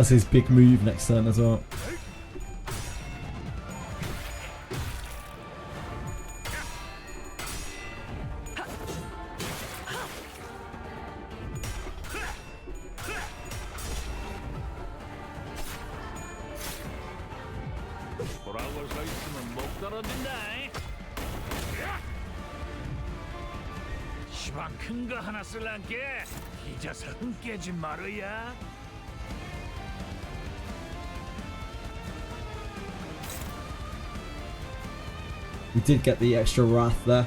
That's his big move next turn as well. 큰거 하나 쓸란게 잊어서 흥 깨지 말어야. We did get the extra wrath there.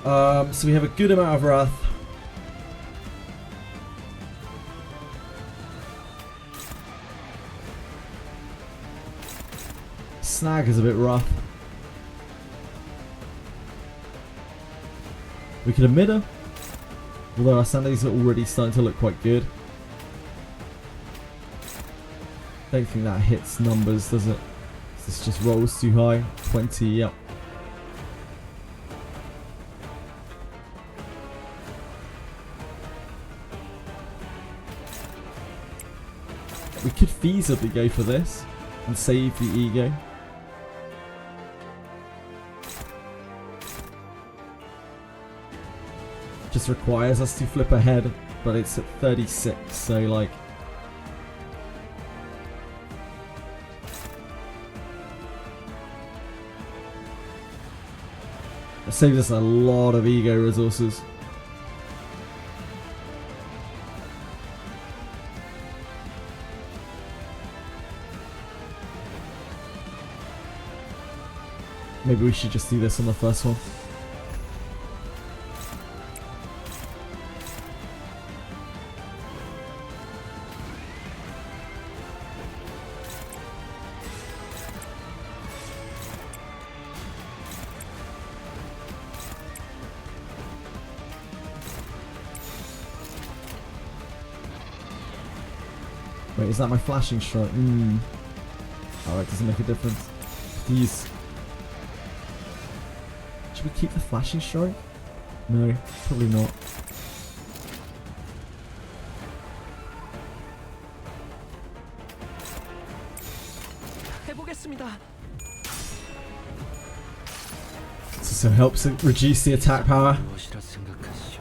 So we have a good amount of wrath. Snag is a bit rough. We could admit her, although our sandies are already starting to look quite good. Don't think that hits numbers, does it? This just rolls too high. 20, yep. We could feasibly go for this and save the ego. Just requires us to flip ahead, but it's at 36, so like it saves us a lot of ego resources. Maybe we should just do this on the first one. Wait, is that my flashing strike? Alright, doesn't make a difference. These. Should we keep the flashing strike? No, probably not. This also helps reduce the attack power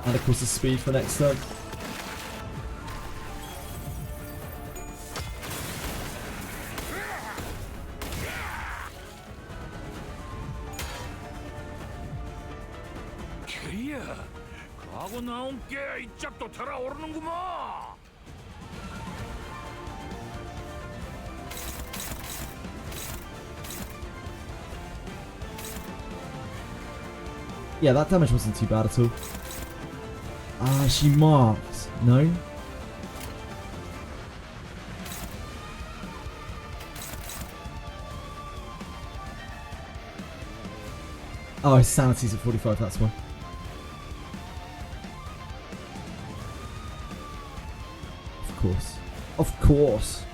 and of course the speed for next turn. 과거 나온 게 이 짝도 달아오르는구만. Yeah, that damage wasn't too bad at all. Ah, she marked. No? Oh, his sanity's at 45, that's why. Of course. Of course.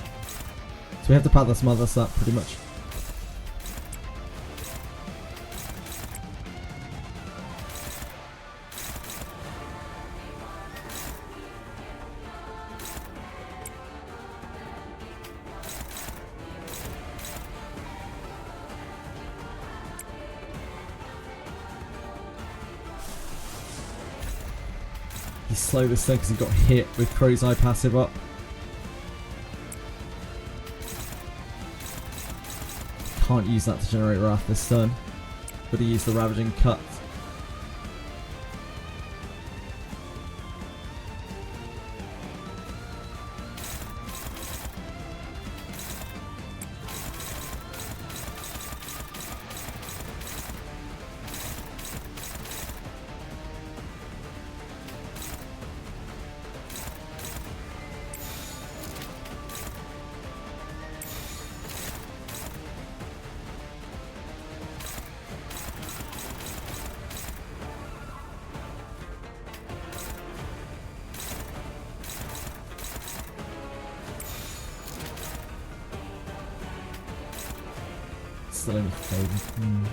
So we have to pad this mother up pretty much. He slowed this thing because he got hit with Crow's Eye passive up. Can't use that to generate Wrath this turn, but he used the Ravaging Cut. Still only fading.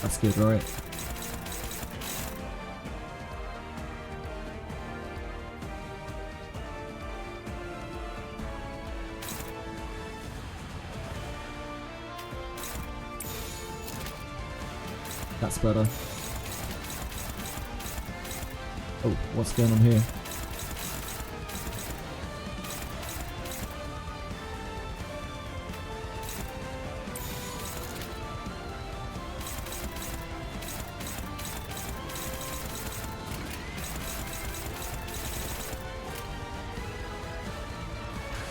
That's good, right? That's better. Oh, what's going on here?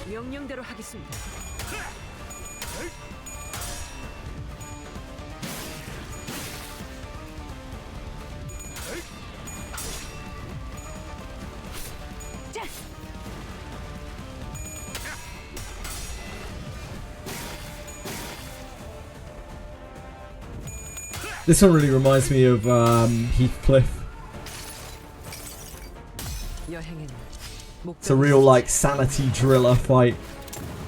명령대로 하겠습니다. This one really reminds me of Heathcliff. It's a real like sanity driller fight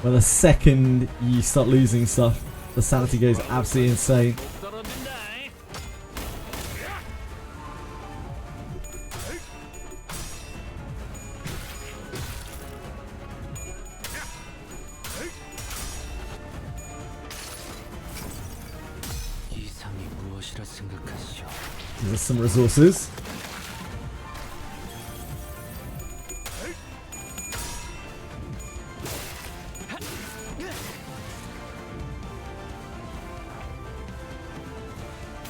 where the second you start losing stuff, the sanity goes absolutely insane. These are some resources.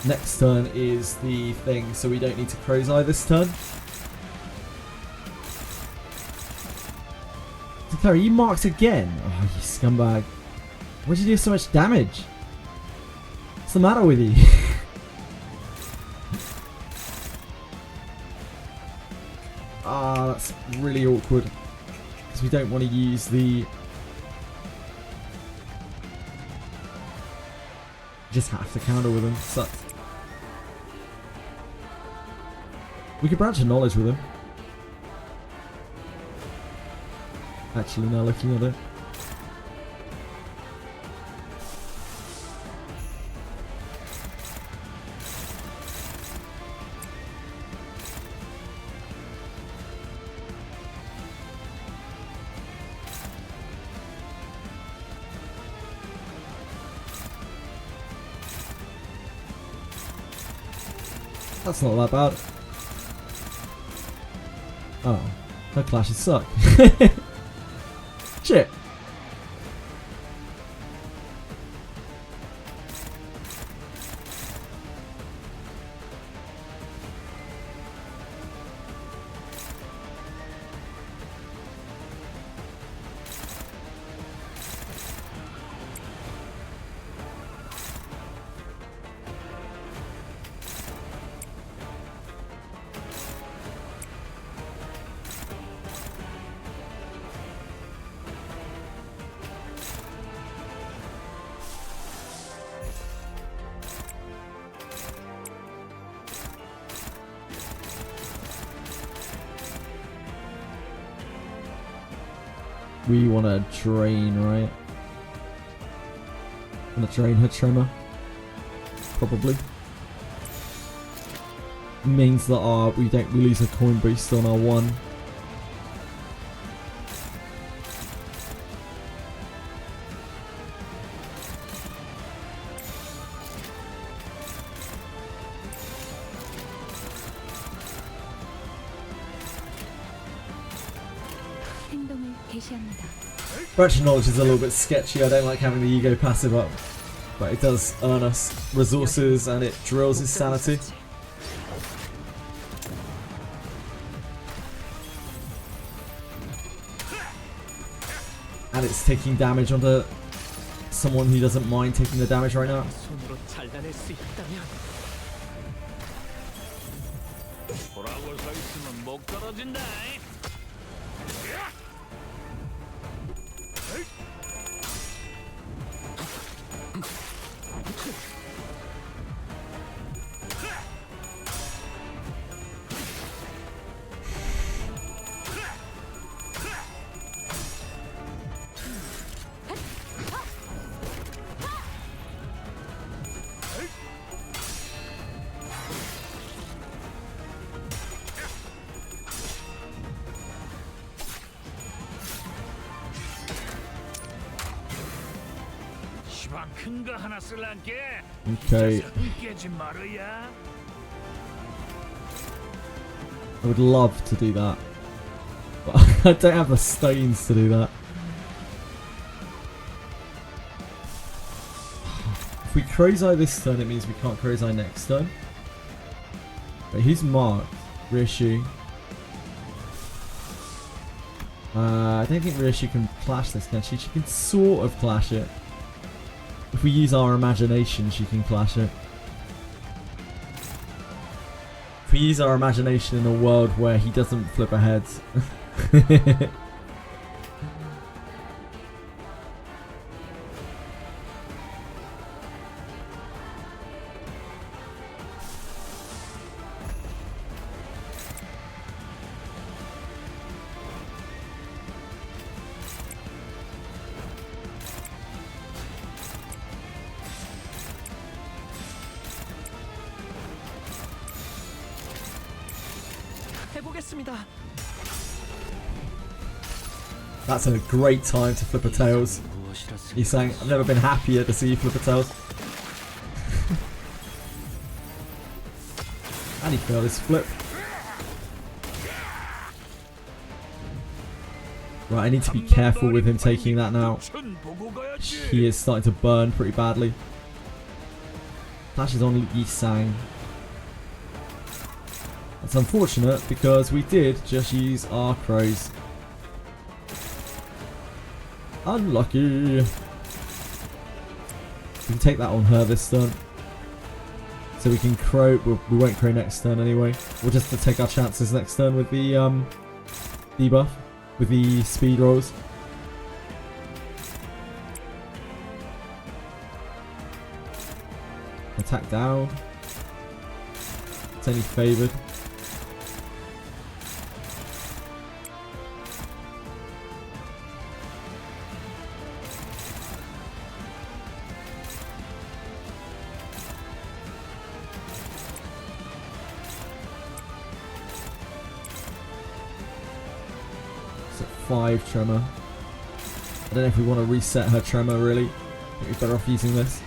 Next turn is the thing, so we don't need to Crow's Eye this turn. Clary, you marked again? Oh, you scumbag. Why'd you do so much damage? What's the matter with you? Ah, that's really awkward. Because we don't want to use the... Just have to counter with him. Sucks. We could branch a knowledge with him. Actually, now looking at it. That's not that bad. Oh, her clashes suck. Shit. We want to drain, right? Want to drain her tremor? Probably. Means that we lose a coin boost on our one. Branch of Knowledge is a little bit sketchy. I don't like having the ego passive up, but it does earn us resources and it drills his sanity. And it's taking damage onto someone who doesn't mind taking the damage right now. 큰 거 하나 쓸란게. Okay. 깨지 말아야. I would love to do that. But I don't have the stones to do that. If we Crow's Eye this turn, it means we can't Crow's Eye next turn. Wait, who's marked? Rishi. I don't think Rishi can clash this, can she? She can sort of clash it. If we use our imagination, she can clash it. If we use our imagination in a world where he doesn't flip ahead. 해보겠습니다. That's a great time to flip a tails. He's saying, I've never been happier to see you flip a tails. And he failed his flip. Right, I need to be careful with him taking that now. He is starting to burn pretty badly. Flash is on Yi Sang. It's unfortunate because we did just use our crows. Unlucky. We can take that on her this turn. So we can crow. We won't crow next turn anyway. We'll just have to take our chances next turn with the debuff. With the speed rolls. Attack down. It's only favoured. It's at 5 tremor. I don't know if we want to reset her tremor really. I think we're better off using this.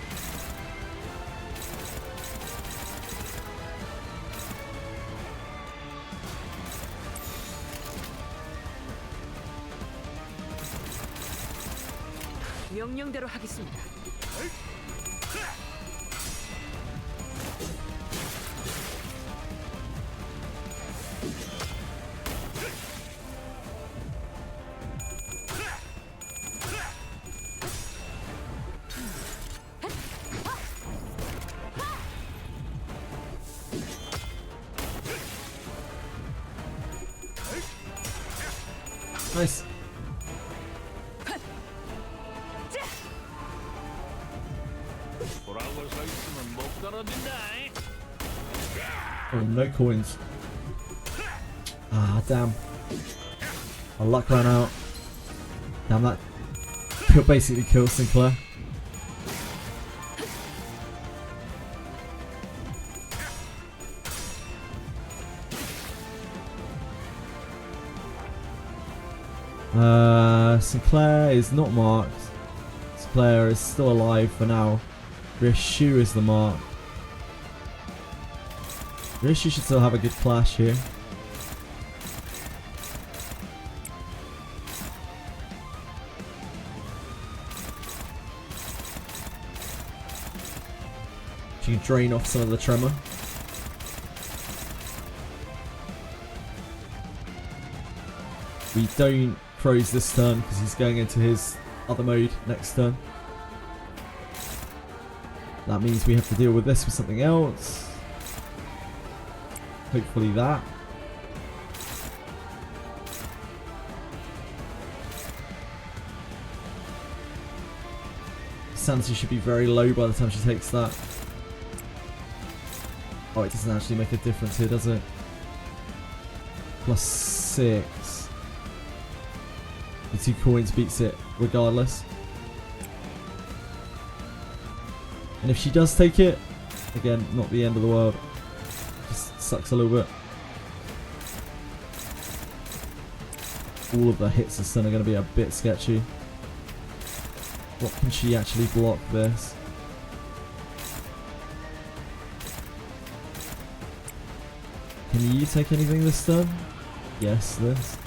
명령대로 하겠습니다. Nice. Oh, no coins. Ah, damn. Our luck ran out. Damn, that basically kills Sinclair. Sinclair is not marked. Sinclair is still alive for now. Rishu is the mark. Rishu should still have a good clash here. She can drain off some of the tremor. We don't Crows this turn because he's going into his other mode next turn. That means we have to deal with this with something else. Hopefully that. Sanity should be very low by the time she takes that. Oh, it doesn't actually make a difference here, does it? +6. The 2 coins beats it regardless. And if she does take it, again, not the end of the world. Just sucks a little bit. All of the hits this turn are going to be a bit sketchy. What can she actually block this? Can you take anything this turn? Yes, this.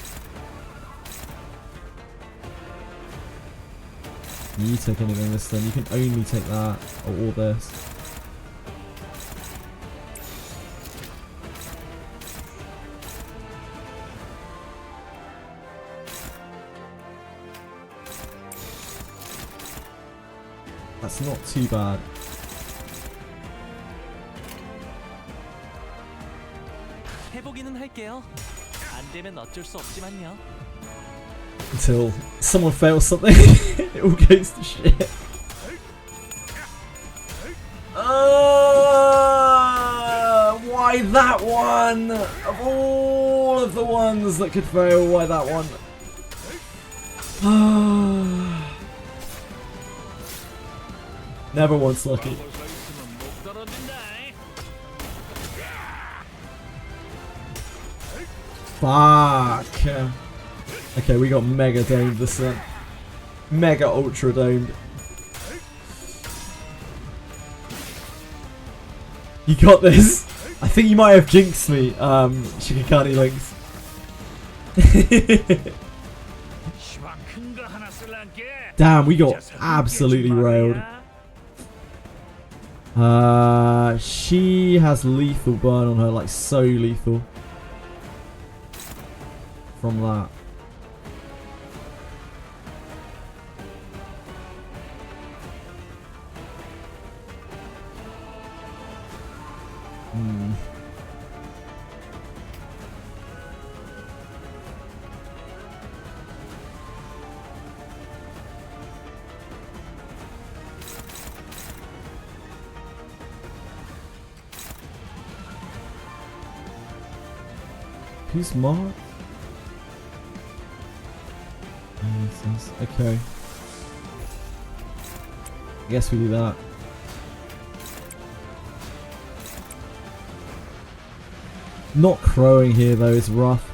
Can you take anything this turn? You can only take that or all this. That's not too bad. 해보기는 할게요. 안 되면 어쩔 수 없지만요. Until someone fails something, it all goes to shit. Why that one? Of all of the ones that could fail, why that one? Never once lucky. Fuck. Okay, we got mega domed this time. Mega ultra domed. You got this. I think you might have jinxed me, Shikikani Links. Damn, we got absolutely railed. She has lethal burn on her, like so lethal. From that. Who's Mark? Okay. I guess we do that. Not crowing here though is rough.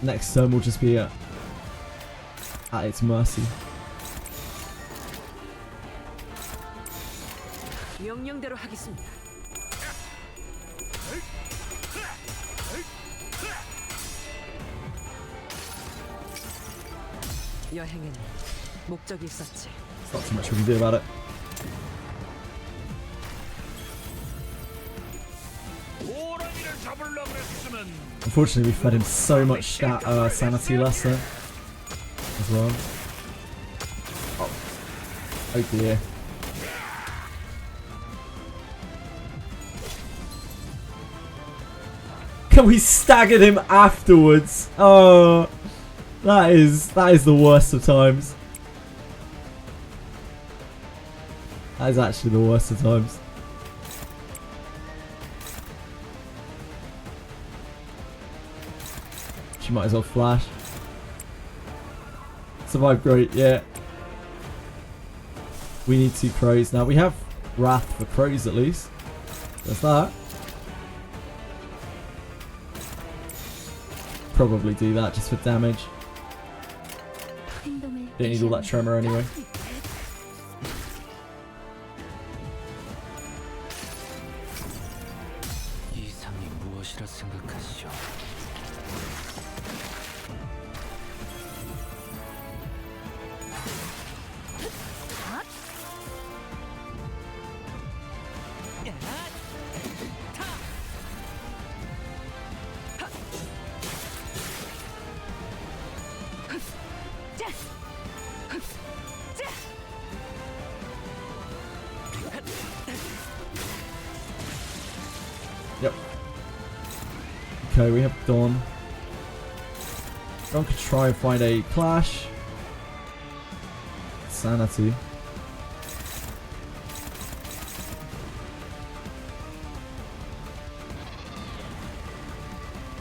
Next turn will just be at its mercy. 명령대로 하겠습니다. 여행에는 목적이 있었지. There's not too much we can do about it. Unfortunately, we fed him so much sanity lesser as well. Oh dear. We staggered him afterwards. Oh, that is the worst of times. That is actually the worst of times. She might as well flash. Survived great, yeah. We need 2 crows now. We have Wrath for crows at least. There's that. Probably do that just for damage. Don't need all that tremor anyway. Yep. Okay, we have Dawn. Dawn could try and find a clash. Sanity.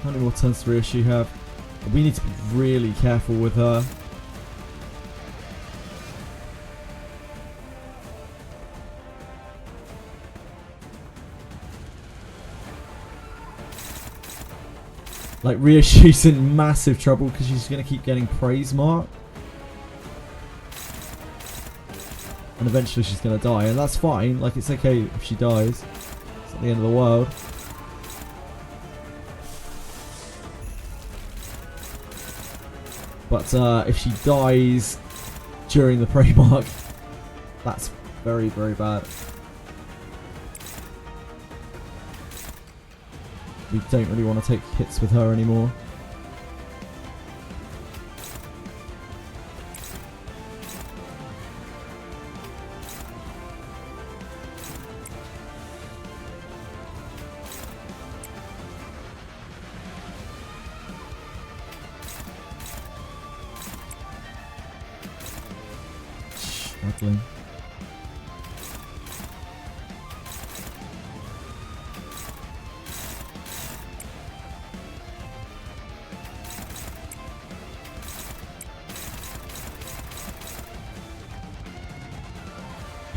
How many more turns to reissue have? We need to be really careful with her. Like, Ryoshi's in massive trouble because she's going to keep getting praise mark. And eventually she's going to die. And that's fine. Like, it's okay if she dies. It's not the end of the world. But if she dies during the prey mark, that's very, very bad. We don't really want to take hits with her anymore. Struggling.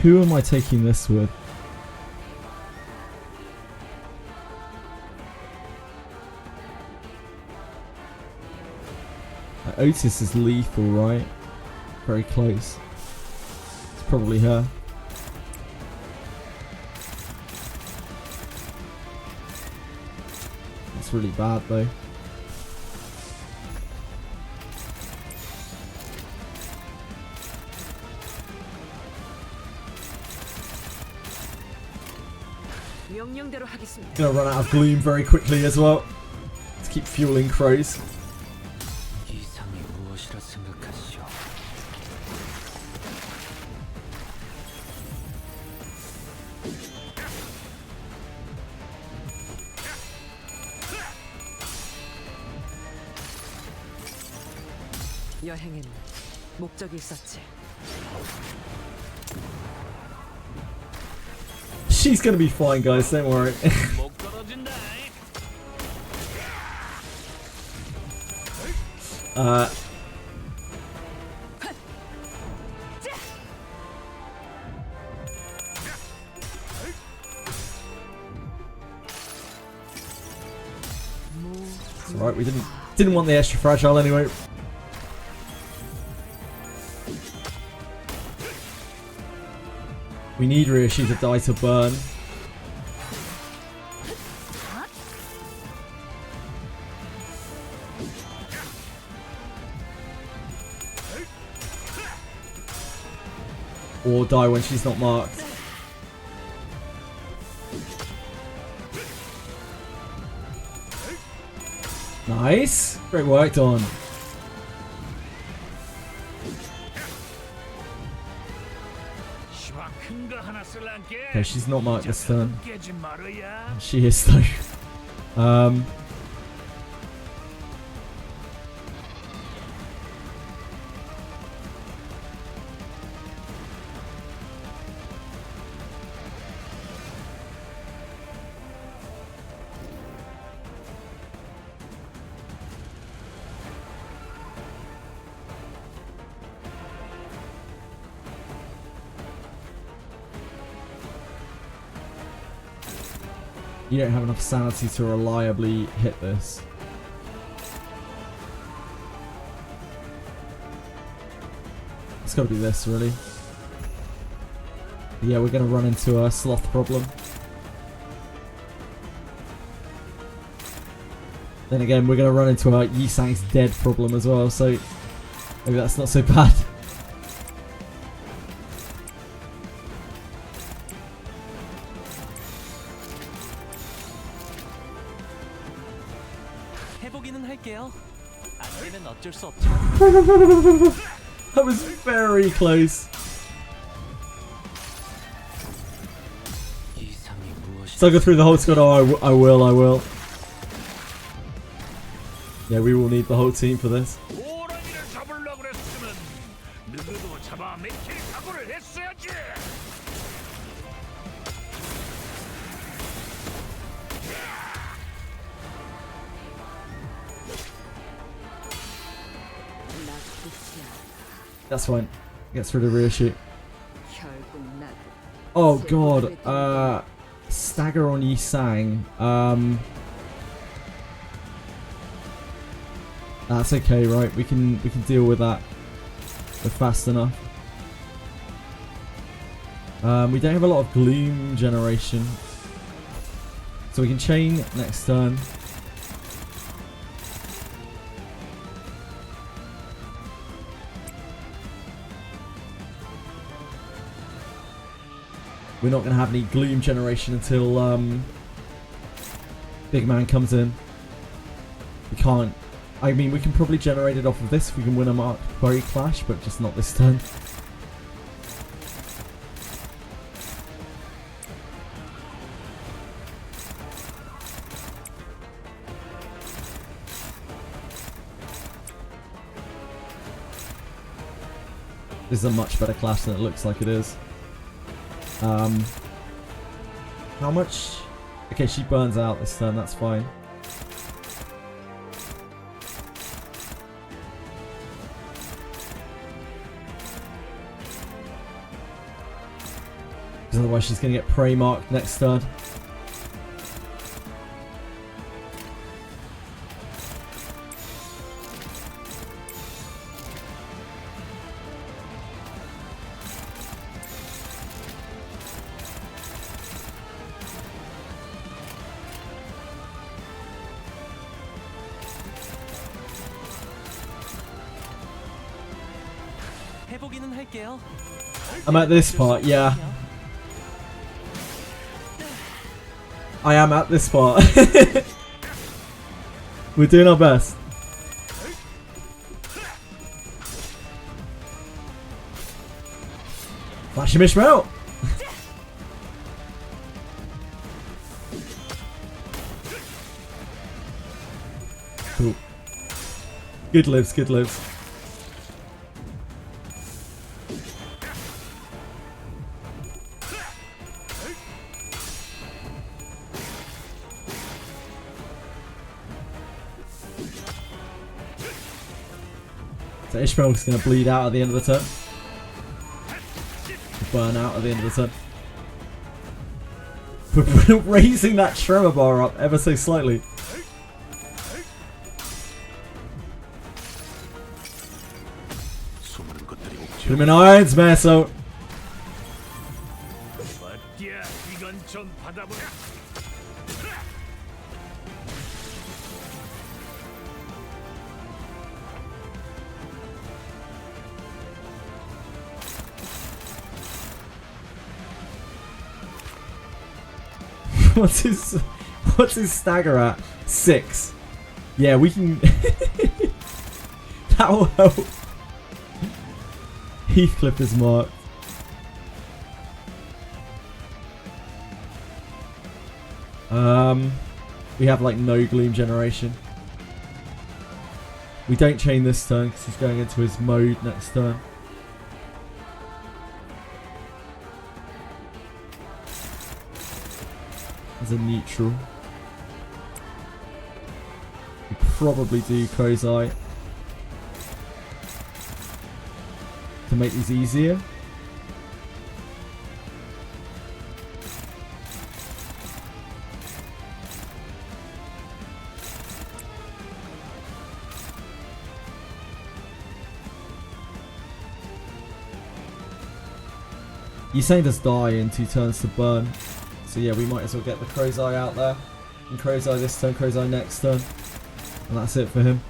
Who am I taking this with? Otis is lethal, right? Very close. It's probably her. That's really bad though. Gonna run out of gloom very quickly as well to keep fueling crows. 여행에는 목적이 있었지. She's gonna be fine, guys, don't worry. 목 떨어진다. It's alright, we didn't want the extra fragile anyway. We need Ryoshi to die to burn. Or die when she's not marked. Nice! Great work, Dawn. Okay, she's not marked this turn. She is though. You don't have enough sanity to reliably hit this. It's got to be this, really. Yeah, we're going to run into a sloth problem. Then again, we're going to run into a Yisang's dead problem as well, so maybe that's not so bad. That was very close. So I'll go through the whole squad. Oh, I will. Yeah, we will need the whole team for this. That's fine. Gets rid of Ryoshi. Oh god. Stagger on Yisang. That's okay, right? We can deal with that. We're fast enough. We don't have a lot of gloom generation, so we can chain next turn. We're not going to have any gloom generation until Big Man comes in. We can't. I mean, we can probably generate it off of this if we can win a Mark Quarry Clash, but just not this turn. This is a much better clash than it looks like it is. How much? Okay, she burns out this turn, that's fine. Because otherwise she's going to get prey marked next turn. 해보기는 할게요. I'm at this part, yeah. I am at this part. We're doing our best. Flash him Ishmael! Cool. Good lives, good lives. So Ishmael's going to bleed out at the end of the turn. Burn out at the end of the turn. We're raising that tremor bar up ever so slightly. Put him in irons, Meso. 맞디야, 이건 좀 받아보라. What's his stagger at? 6. Yeah, we can. That will help. Heathcliff is marked. We have like no gloom generation. We don't chain this turn because he's going into his mode next turn. As a neutral. We probably do Crow's Eye to make these easier. You're saying does die in 2 turns to burn. So yeah, we might as well get the Crow's Eye out there. And Crow's Eye this turn, Crow's Eye next turn. And that's it for him.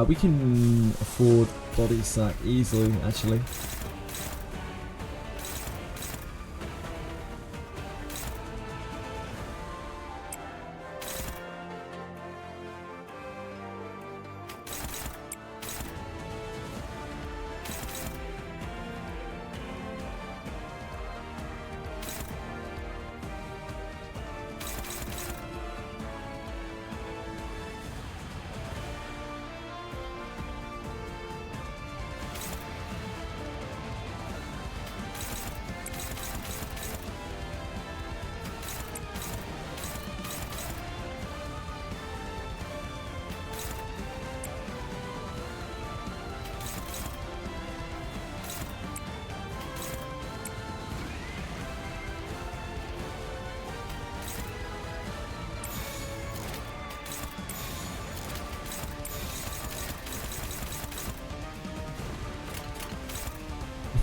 We can afford Body Sack easily, actually.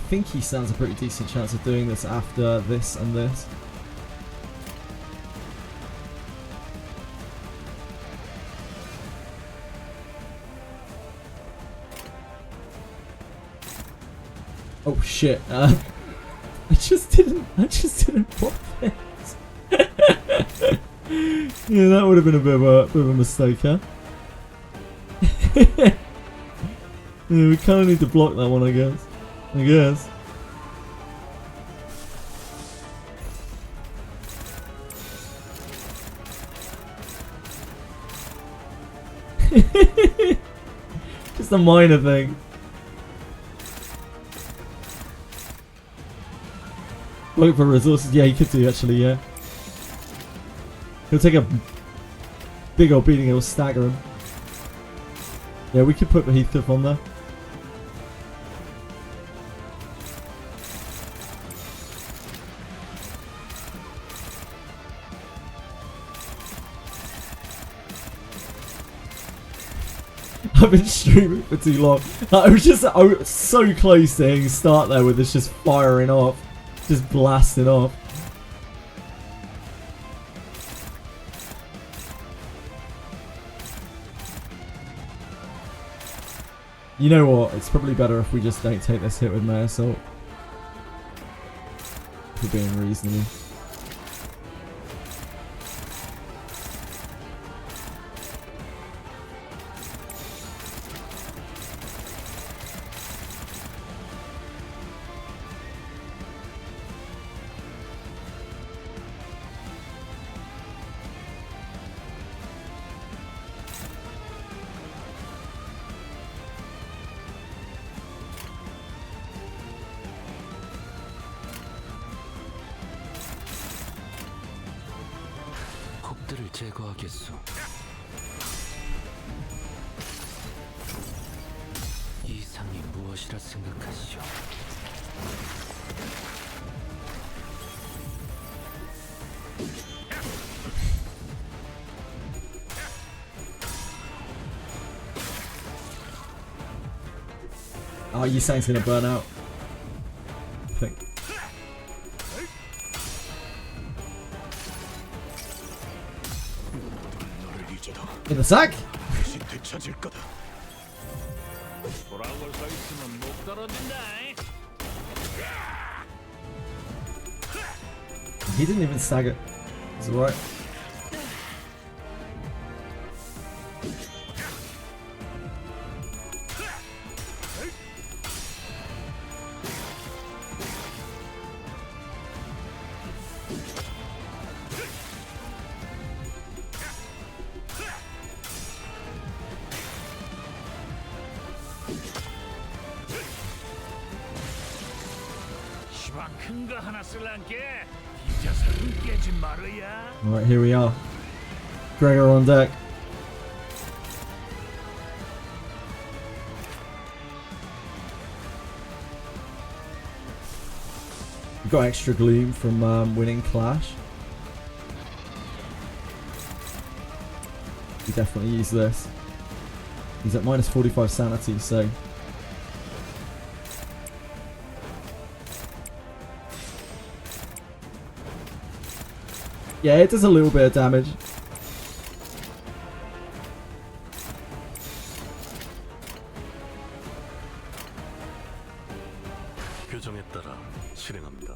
think he stands a pretty decent chance of doing this after this and this. Oh shit! I just didn't pop it. Yeah, that would have been a bit of a mistake, huh? Yeah, we kind of need to block that one, I guess. Just a minor thing. Look for resources. Yeah, he could do actually, yeah. He'll take a big old beating, it'll stagger him. Yeah, we could put the Heathcliff on there. I've been streaming for too long. I was so close to hitting start there with this just firing off. Just blasting off. You know what? It's probably better if we just don't take this hit with May Assault. If we're being reasonable. 적들을 제거하겠소. 이상이 무엇이라 생각하시오? Oh, Yisang's gonna burn out. I think. In the sack? 돌아올 수 있으면 못 떨어진다. He didn't even stag it. It's alright. 큰 거 하나 쓸란게 이 깨지 말아야. Alright, here we are. Gregor on deck. We got extra gloom from winning Clash. We definitely use this. He's at minus 45 sanity, so. Yeah, it does a little bit of damage. 교정에 따라 실행합니다.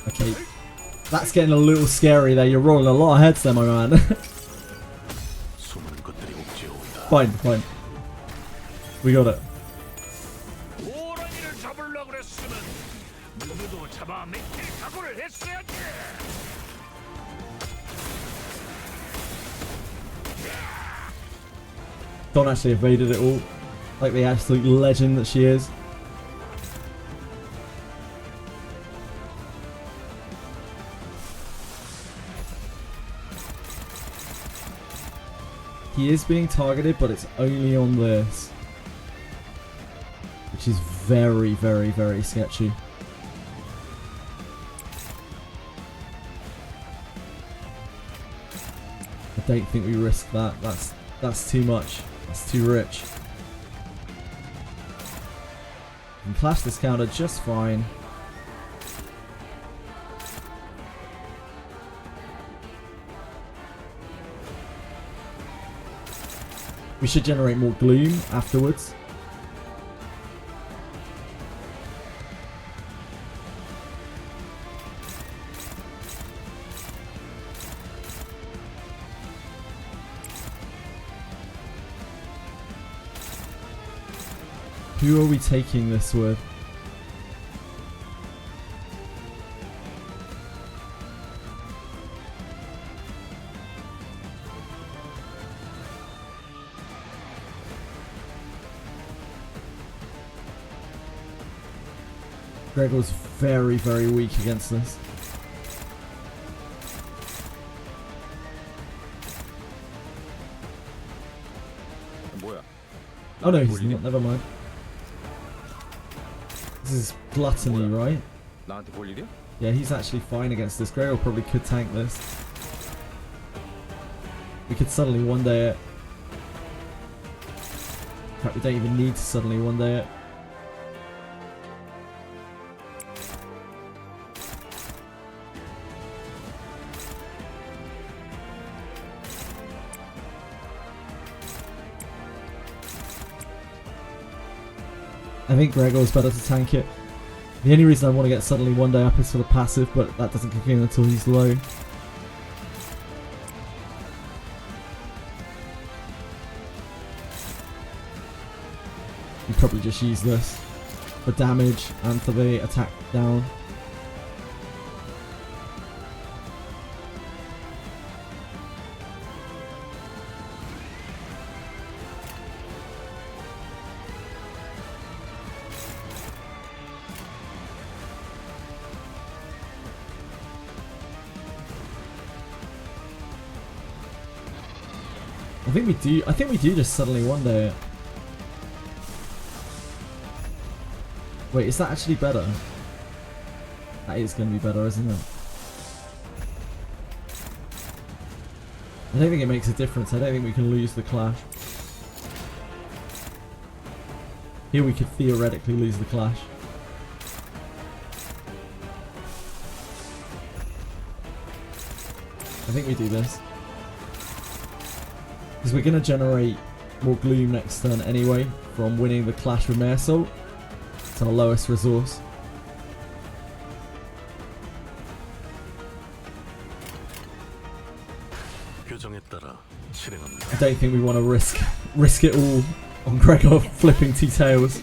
Okay, that's getting a little scary there. You're rolling a lot of heads there, my man. 수많은 것들이 옥죄어 온다. Fine, fine. We got it. 호랑이를 잡으려고 그랬으면 누구도 잡아먹힐 각오를 했어야지. Don actually evaded it all, like the absolute legend that she is. He is being targeted, but it's only on this, which is very, very, very sketchy. I don't think we risk that. That's too much. That's too rich. can clash this counter just fine. We should generate more gloom afterwards. Who are we taking this with? Gregor's very, very weak against this. Oh no, he's not. Never mind. This is gluttony, right? Yeah, he's actually fine against this. Gregor probably could tank this. We could suddenly one day it. In fact, we don't even need to suddenly one day it. I think Gregor's better to tank it. The only reason I want to get suddenly one day up is for the passive, but that doesn't kick in until he's low. You probably just use this for damage and for the attack down. I think we do just suddenly one day it. Wait, is that actually better? That is going to be better, isn't it? I don't think it makes a difference. I don't think we can lose the clash. Here we could theoretically lose the clash. I think we do this. Because we're going to generate more gloom next turn anyway from winning the clash with May Assault. It's our lowest resource. I don't think we want to risk it all on Gregor flipping two tails.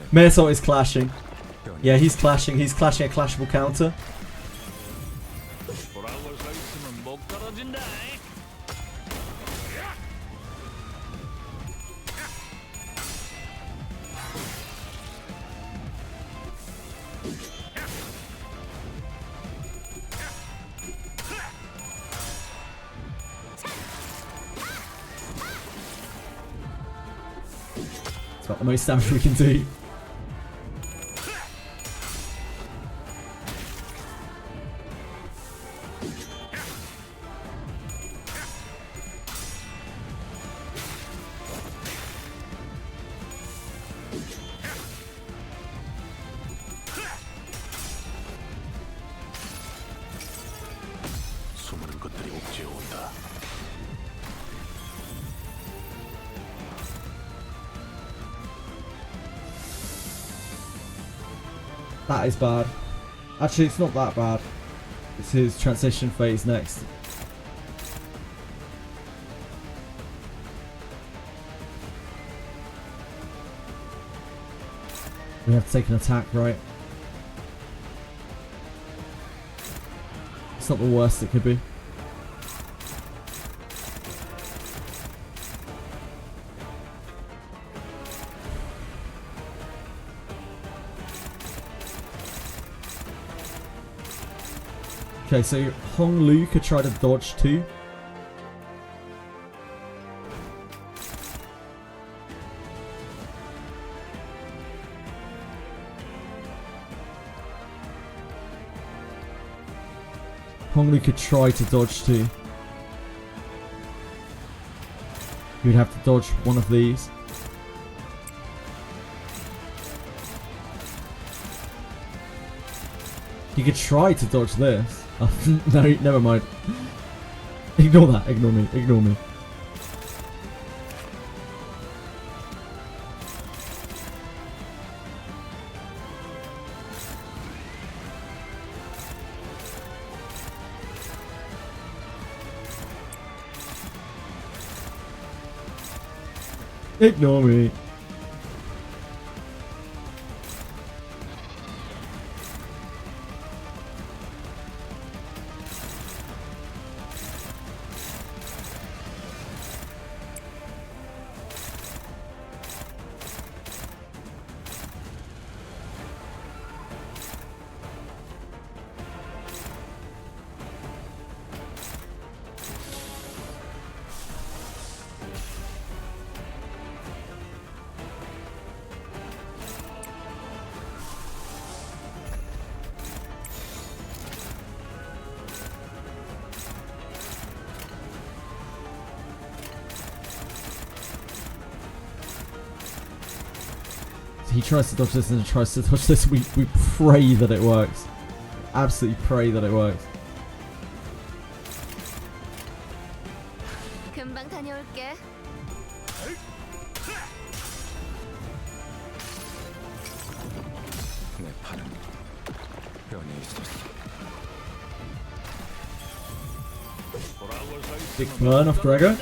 May Assault is clashing. Yeah, he's clashing. He's clashing a clashable counter. It's about the most damage we can do. That is bad. Actually, it's not that bad. It's his transition phase next. We have to take an attack, right? It's not the worst it could be. Okay, so Hong Lu could try to dodge too. Hongli could try to dodge too. He would have to dodge one of these. He could try to dodge this. Oh, no, never mind. Ignore that. Ignore me. Ignore me. Ignore me. He tries to dodge this and tries to dodge this. We pray that it works. Absolutely pray that it works. 금방 다녀올게. 내 팔은 변해 있었어. Big burn off Gregor.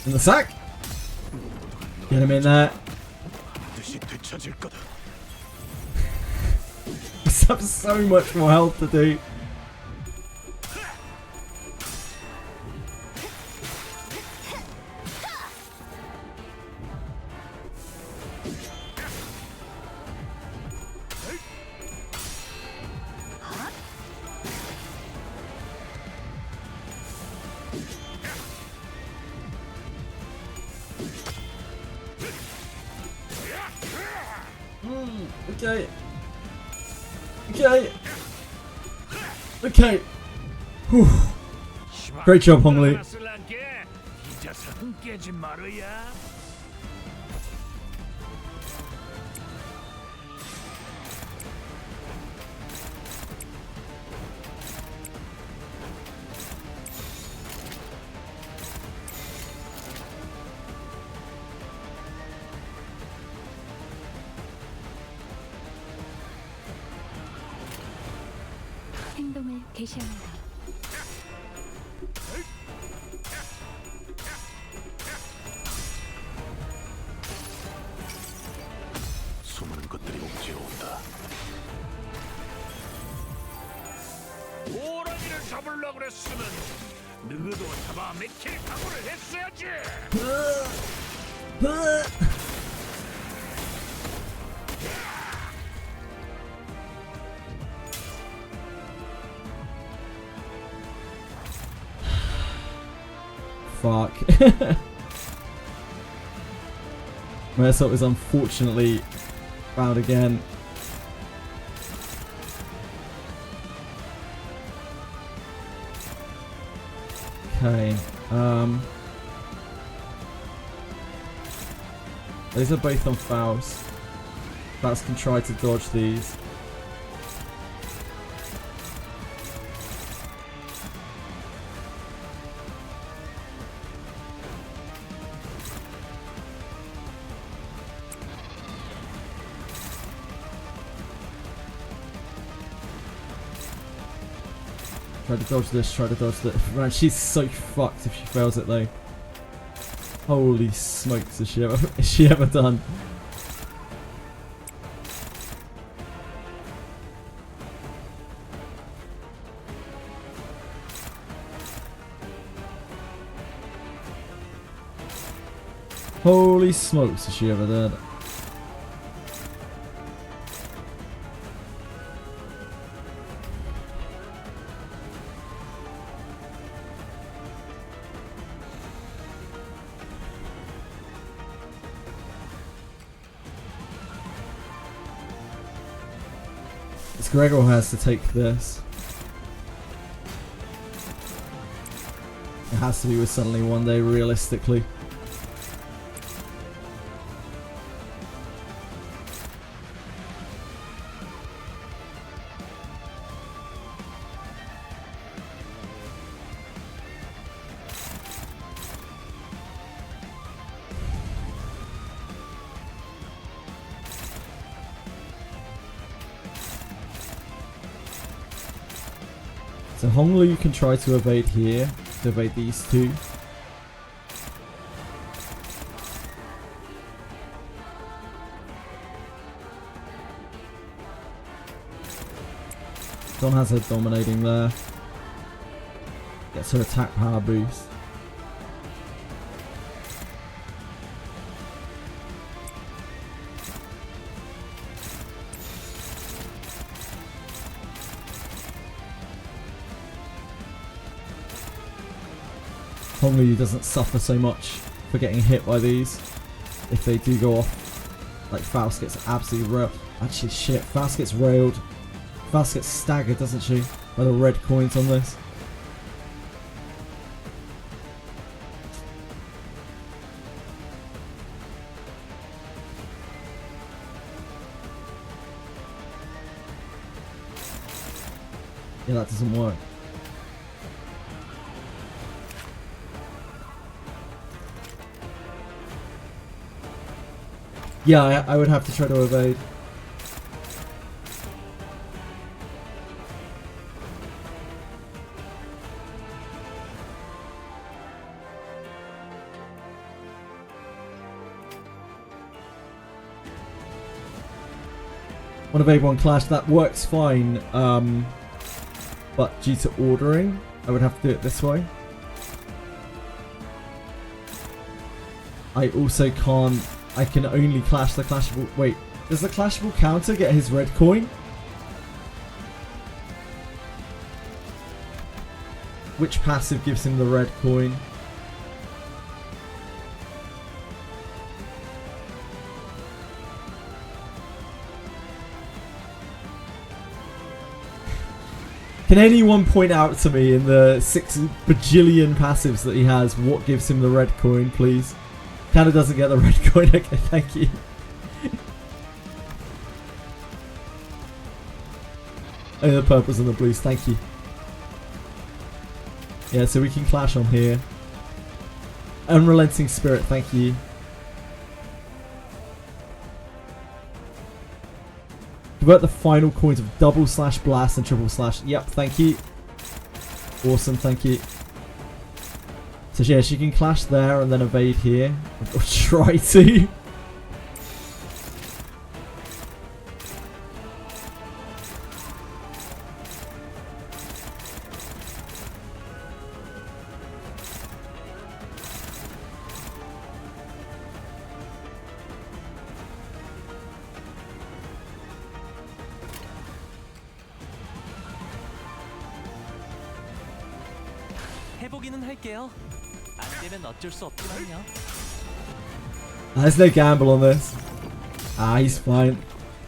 In the sack. Get him in there. 반드시 되찾을 거다. We have so much more health to do. Okay. Okay. Okay. Whew. Great job, Hongli. 이 자석은 깨지 말아야. 행동을 개시합니다. 수많은 것들이 옥죄어온다. 호랑이를 잡으려고 그랬으면 누구도 잡아 맥힐 각오를 했어야지. Fuck. My assault is unfortunately found again. Okay. These are both on fouls. Bats can try to dodge these. Try to dodge this, try to dodge that. Man, she's so fucked if she fails it though. Holy smokes, is she ever done? Holy smokes, is she ever done? It's Gregor who has to take this. It has to be with Suddenly One Day, realistically. So Honglu you can try to evade here, to evade these two. Don has her dominating there. Gets her attack power boost. Honglu doesn't suffer so much for getting hit by these if they do go off. Like Faust gets absolutely railed. Actually shit, Faust gets railed. Faust gets staggered, doesn't she? By the red coins on this. Yeah, that doesn't work. Yeah, I would have to try to evade. One evade, one clash, that works fine, but due to ordering, I would have to do it this way. I also can't, I can only clash the clashable, wait, does the clashable counter get his red coin? Which passive gives him the red coin? Can anyone point out to me in the 6 bajillion passives that he has what gives him the red coin, please? Kinda doesn't get the red coin, okay, thank you. Oh, the purples and the blues, thank you. Yeah, so we can clash on here. Unrelenting Spirit, thank you. Convert the final coins of double slash blast and triple slash. Yep, thank you. Awesome, thank you. So yeah, she can clash there and then evade here. Or try to. 해보기는 할게요. 안 되면 어쩔 수 없지만요. There's no gamble on this. Ah, he's fine.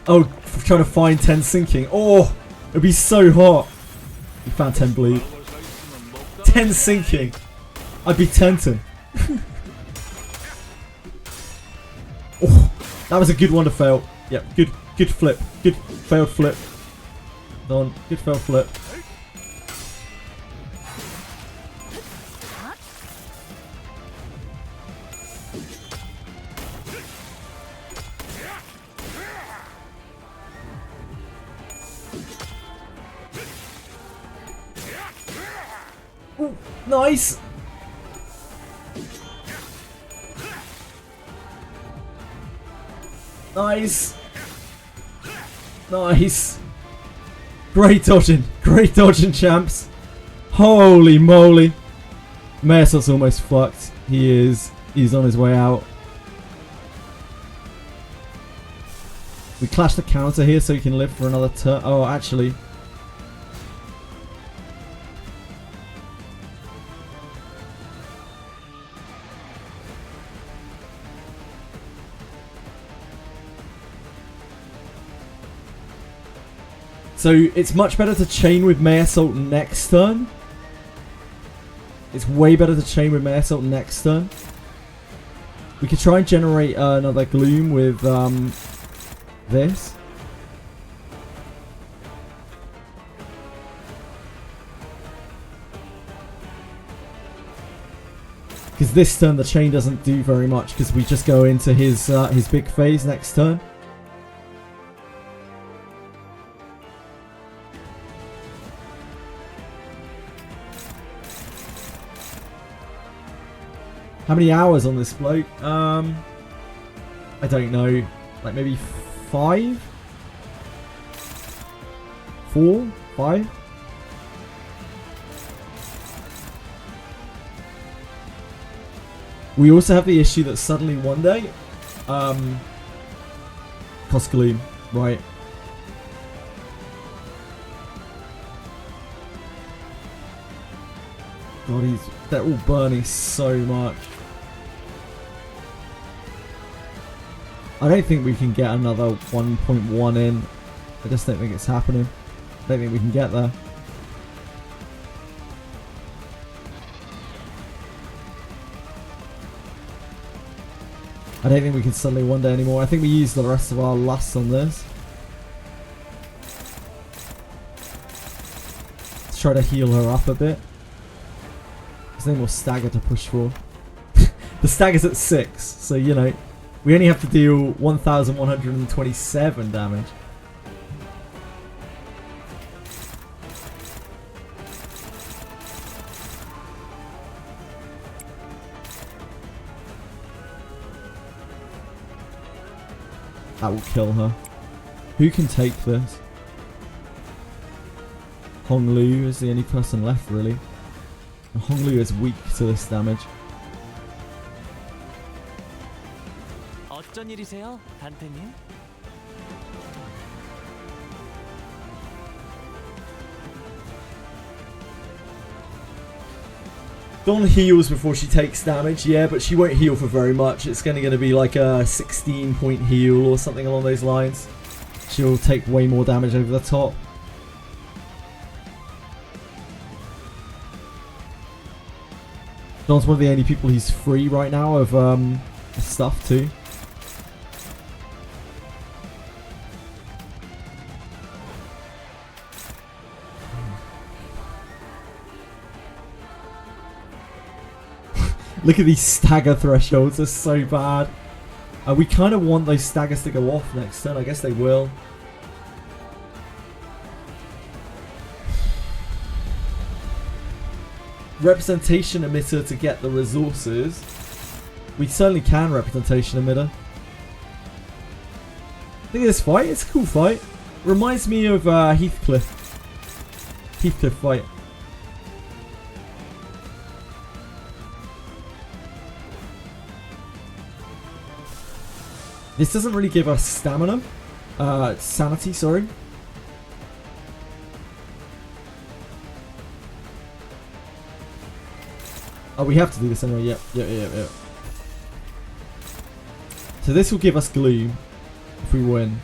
Oh, trying to find 10 sinking. Oh, it'd be so hot. He found 10 bleed. 10 sinking. I'd be tempted. Oh, that was a good one to fail. Yep, good flip. Good failed flip. Done. Good failed flip. Ooh, nice! Nice! Nice! Great dodging champs! Holy moly! Mersot's almost fucked. He's on his way out. We clash the counter here so he can live for another turn. Oh, actually. So it's much better to chain with May Assault next turn. It's way better to chain with May Assault next turn. We could try and generate another Gloom with this. Because this turn the chain doesn't do very much because we just go into his big phase next turn. How many hours on this bloke? I don't know. Like maybe 5? 4? 5? We also have the issue that suddenly one day, cost Gloom, right? God, they're all burning so much. I don't think we can get another 1.1 in. I just don't think it's happening. I don't think we can get there. I don't think we can suddenly one day anymore. I think we use the rest of our lusts on this. Let's try to heal her up a bit. There's no more stagger to push for. The stagger's at 6, so you know, we only have to deal 1,127 damage. That will kill her. Who can take this? Hong Lu is the only person left, really. And Hong Lu is weak to this damage. 어쩐 일이세요, 단테님? Dawn heals before she takes damage, yeah, but she won't heal for very much. It's going to be like a 16-point heal or something along those lines. She'll take way more damage over the top. Dawn's one of the only people who's free right now of stuff too. Look at these stagger thresholds, they're so bad. We kind of want those staggers to go off next turn, I guess they will. Representation emitter to get the resources. We certainly can representation emitter. I think this fight, it's a cool fight. Reminds me of Heathcliff fight. This doesn't really give us stamina. Sanity, sorry. Oh, we have to do this anyway. Yep. So this will give us Gloom if we win.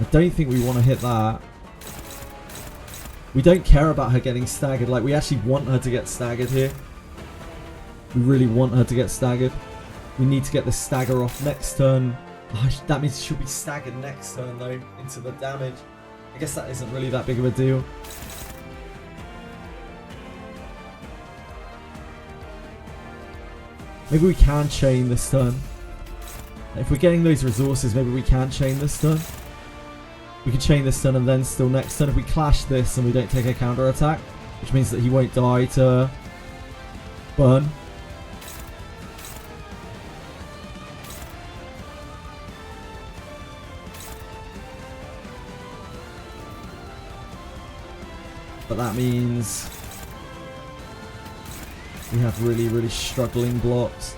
I don't think we want to hit that. We don't care about her getting staggered. Like, we actually want her to get staggered here. We really want her to get staggered. We need to get the stagger off next turn. Oh, that means she'll be staggered next turn though, into the damage. I guess that isn't really that big of a deal. Maybe we can chain this turn. If we're getting those resources, maybe we can chain this turn. We can chain this turn and then still next turn. If we clash this and we don't take a counter attack, which means that he won't die to burn. But that means we have really, really struggling blocks.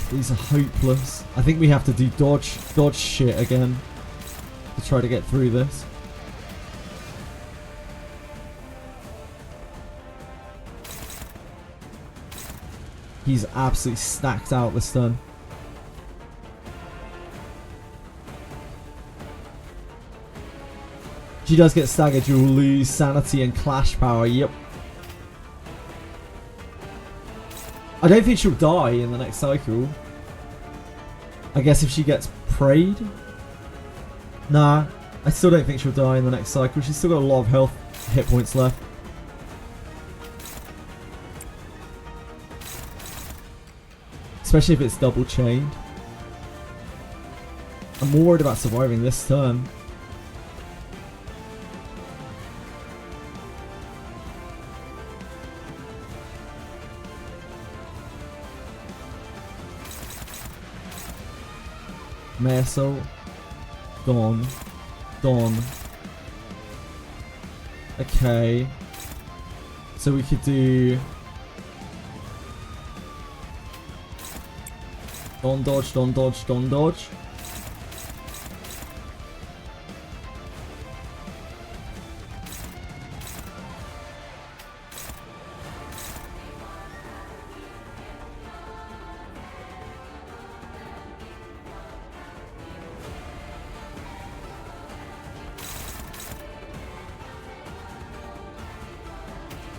These are hopeless. I think we have to do dodge shit again. to try to get through this. He's absolutely stacked out this turn. She does get staggered, you will lose sanity and clash power. Yep. I don't think she'll die in the next cycle. I guess if she gets prayed. Nah, I still don't think she'll die in the next cycle. She's still got a lot of health, hit points left. Especially if it's double chained. I'm more worried about surviving this turn. Meso. Gone. Gone. Okay. So we could do... Don't dodge, don't dodge, don't dodge.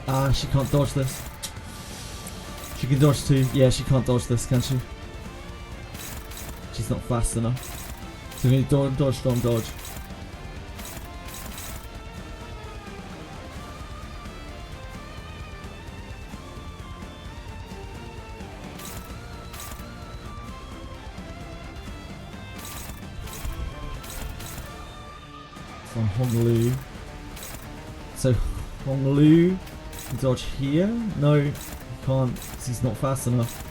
Ah, she can't dodge this. She can dodge too. Yeah, she can't dodge this, can she? She's not fast enough. So we need dodge, dodge, dodge, dodge. So Honglu. So Honglu can dodge here? No, he can't because he's not fast enough.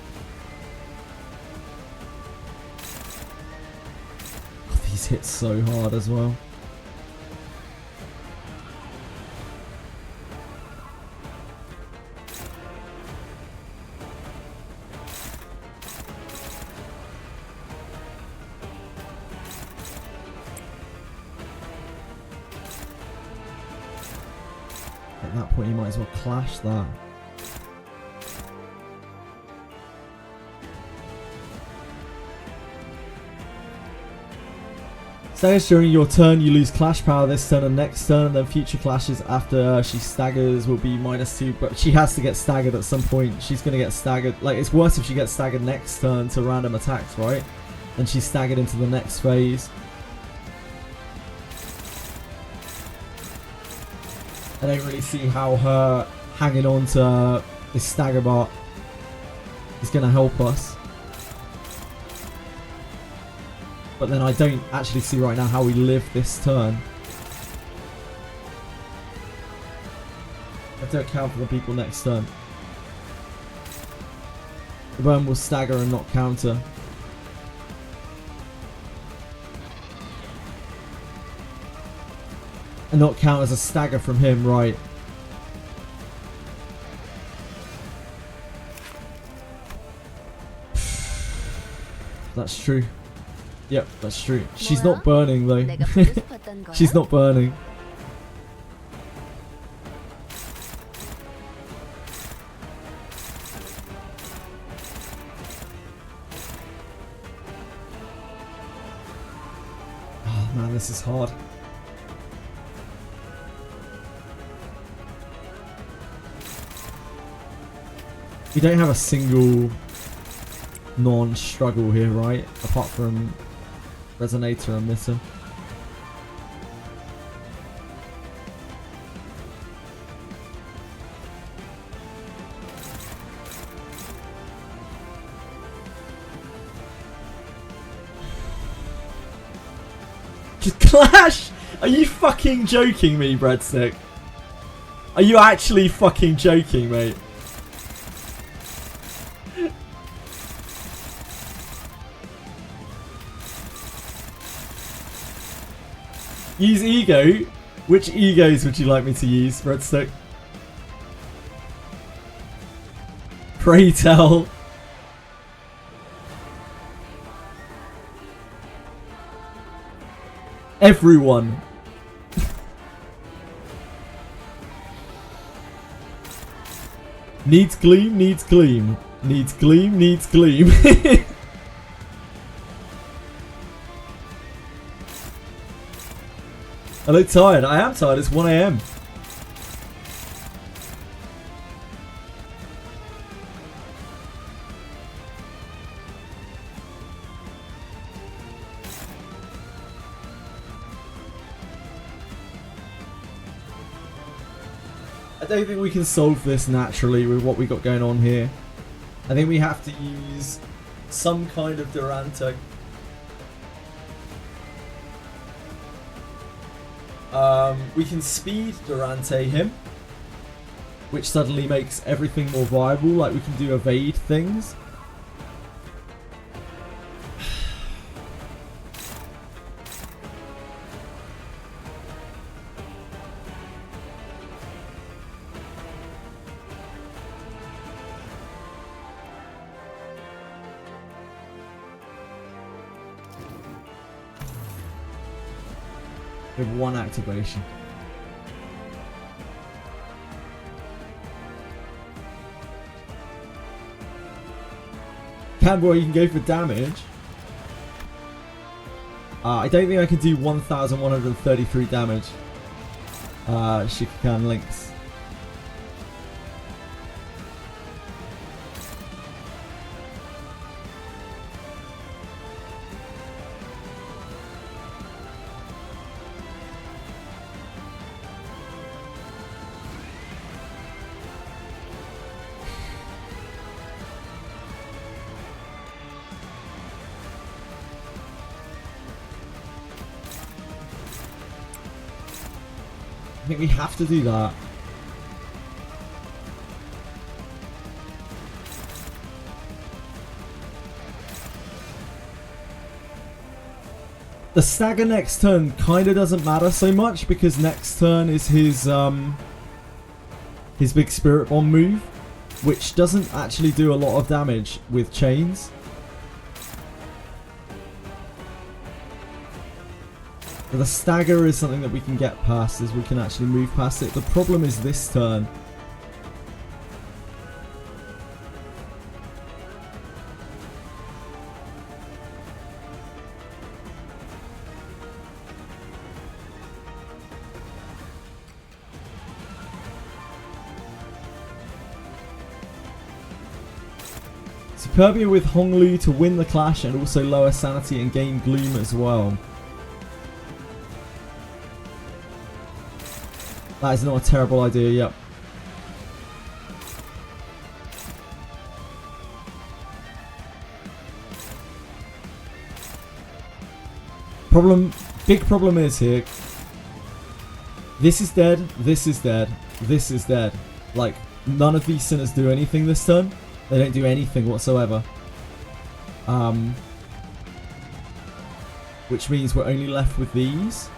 These hit so hard as well. At that point you might as well clash that. Staggers during your turn, you lose clash power this turn and next turn, and then future clashes after she staggers will be -2, but she has to get staggered at some point. She's going to get staggered. Like, it's worse if she gets staggered next turn to random attacks, right? And she's staggered into the next phase. I don't really see how her hanging on to this stagger bar is going to help us. But then I don't actually see right now how we live this turn. I have to account for the people next turn. The burn will stagger and not counter. And not count as a stagger from him, right? That's true. Yep, that's true. She's not burning though. She's not burning. Oh man, this is hard. We don't have a single non-struggle here, right? Apart from Resonator and Mitter. Just clash! Are you fucking joking me, Breadstick? Are you actually fucking joking, mate? Use ego? Which egos would you like me to use, Breadstick? Pray tell. Everyone. Needs gleam, needs gleam. Needs gleam, needs gleam. I look tired. I am tired. It's 1 AM. I don't think we can solve this naturally with what we got going on here. I think we have to use some kind of Durante. We can speed Durante him, which suddenly makes everything more viable. Like we can do evade things. With 1 activation. Camboy, you can go for damage. I don't think I can do 1,133 damage. Shikakan links. I think we have to do that. The stagger next turn kind of doesn't matter so much because next turn is his big spirit bomb move, which doesn't actually do a lot of damage with chains. But the stagger is something that we can get past, as we can actually move past it. The problem is this turn. Superbia with Honglu to win the clash and also lower sanity and gain gloom as well. That is not a terrible idea, yep. Big problem is here. This is dead, this is dead, this is dead. Like, none of these sinners do anything this turn. They don't do anything whatsoever. Which means we're only left with these.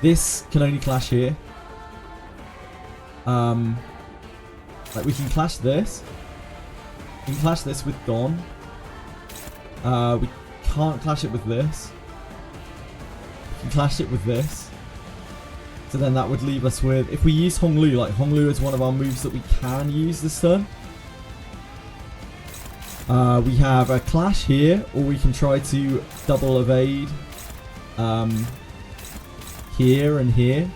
This can only clash here. Like we can clash this. We can clash this with Dawn. We can't clash it with this. We can clash it with this. So then that would leave us with, if we use Honglu, like Honglu is one of our moves that we can use this turn. We have a clash here, or we can try to double evade here and here.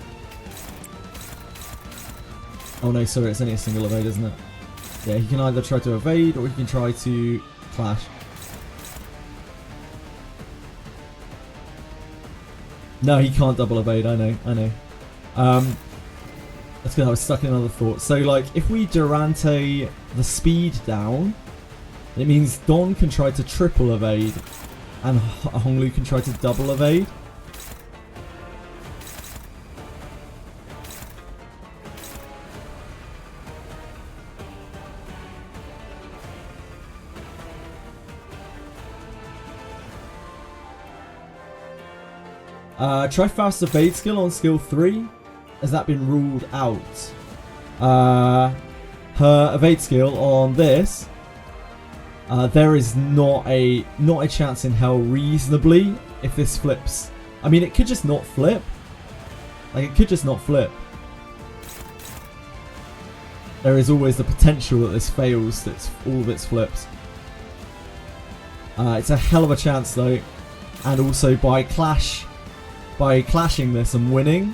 Oh no, sorry, it's only a single evade, isn't it? Yeah, he can either try to evade or he can try to clash. No, he can't double evade, I know. That's because I was stuck in another thought. So, like, if we Durante the speed down, it means Don can try to triple evade and Honglu can try to double evade. Try fast evade skill on skill 3. Has that been ruled out? Her evade skill on this. There is not a chance in hell reasonably if this flips I mean, it could just not flip. Like, it could just not flip. There is always the potential that this fails, that all of its flips. It's a hell of a chance though, and also by clashing this and winning,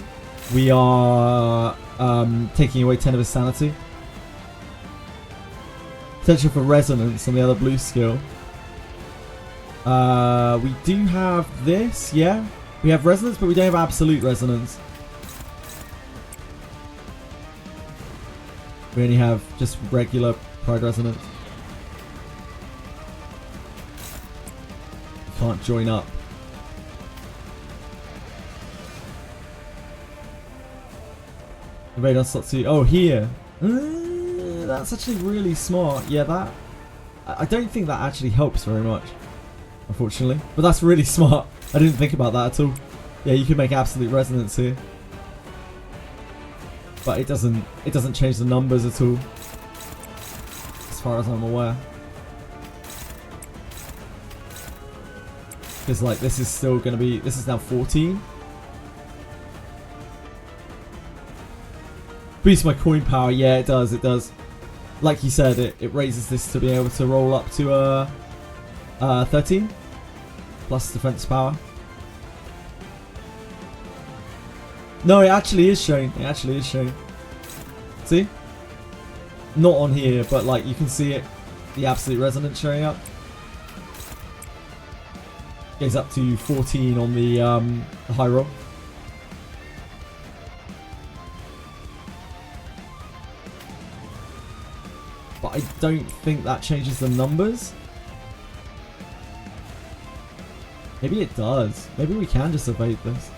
we are taking away 10 of his sanity. Potential for resonance on the other blue skill. We do have this, yeah. We have resonance, but we don't have absolute resonance. We only have just regular pride resonance. Can't join up. Invade on slot 2. Oh, here. That's actually really smart. Yeah, that... I don't think that actually helps very much, unfortunately. But that's really smart. I didn't think about that at all. Yeah, you can make absolute resonance here. But it doesn't change the numbers at all, as far as I'm aware. Because like this is still going to be, this is now 14. Boosts my coin power, yeah it does, it does. Like you said, it raises this to be able to roll up to 13 plus defense power. No, it actually is showing. It actually is showing. See? Not on here, but like you can see it, the absolute resonance showing up. Goes up to 14 on the high roll. But I don't think that changes the numbers. Maybe it does. Maybe we can just evade this.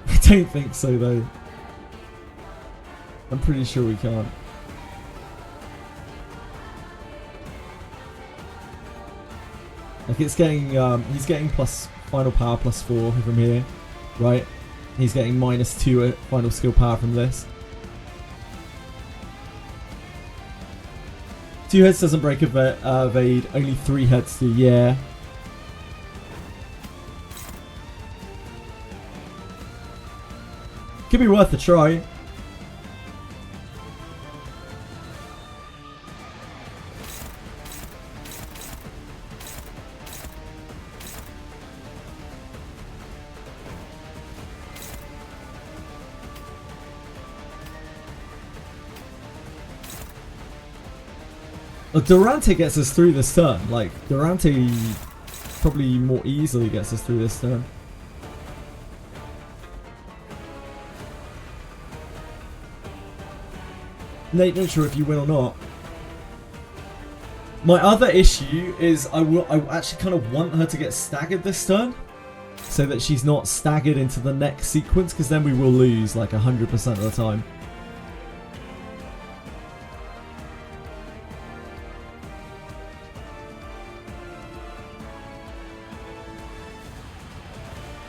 I don't think so though. I'm pretty sure we can't. Like it's getting, he's getting plus final power plus 4 from here, right? He's getting -2 at final skill power from this. 2 heads doesn't break evade, only 3 heads do, yeah. Could be worth a try. Durante gets us through this turn. Like, Durante probably more easily gets us through this turn. Nate, not sure if you win or not. My other issue is I actually kind of want her to get staggered this turn, so that she's not staggered into the next sequence, because then we will lose like 100% of the time.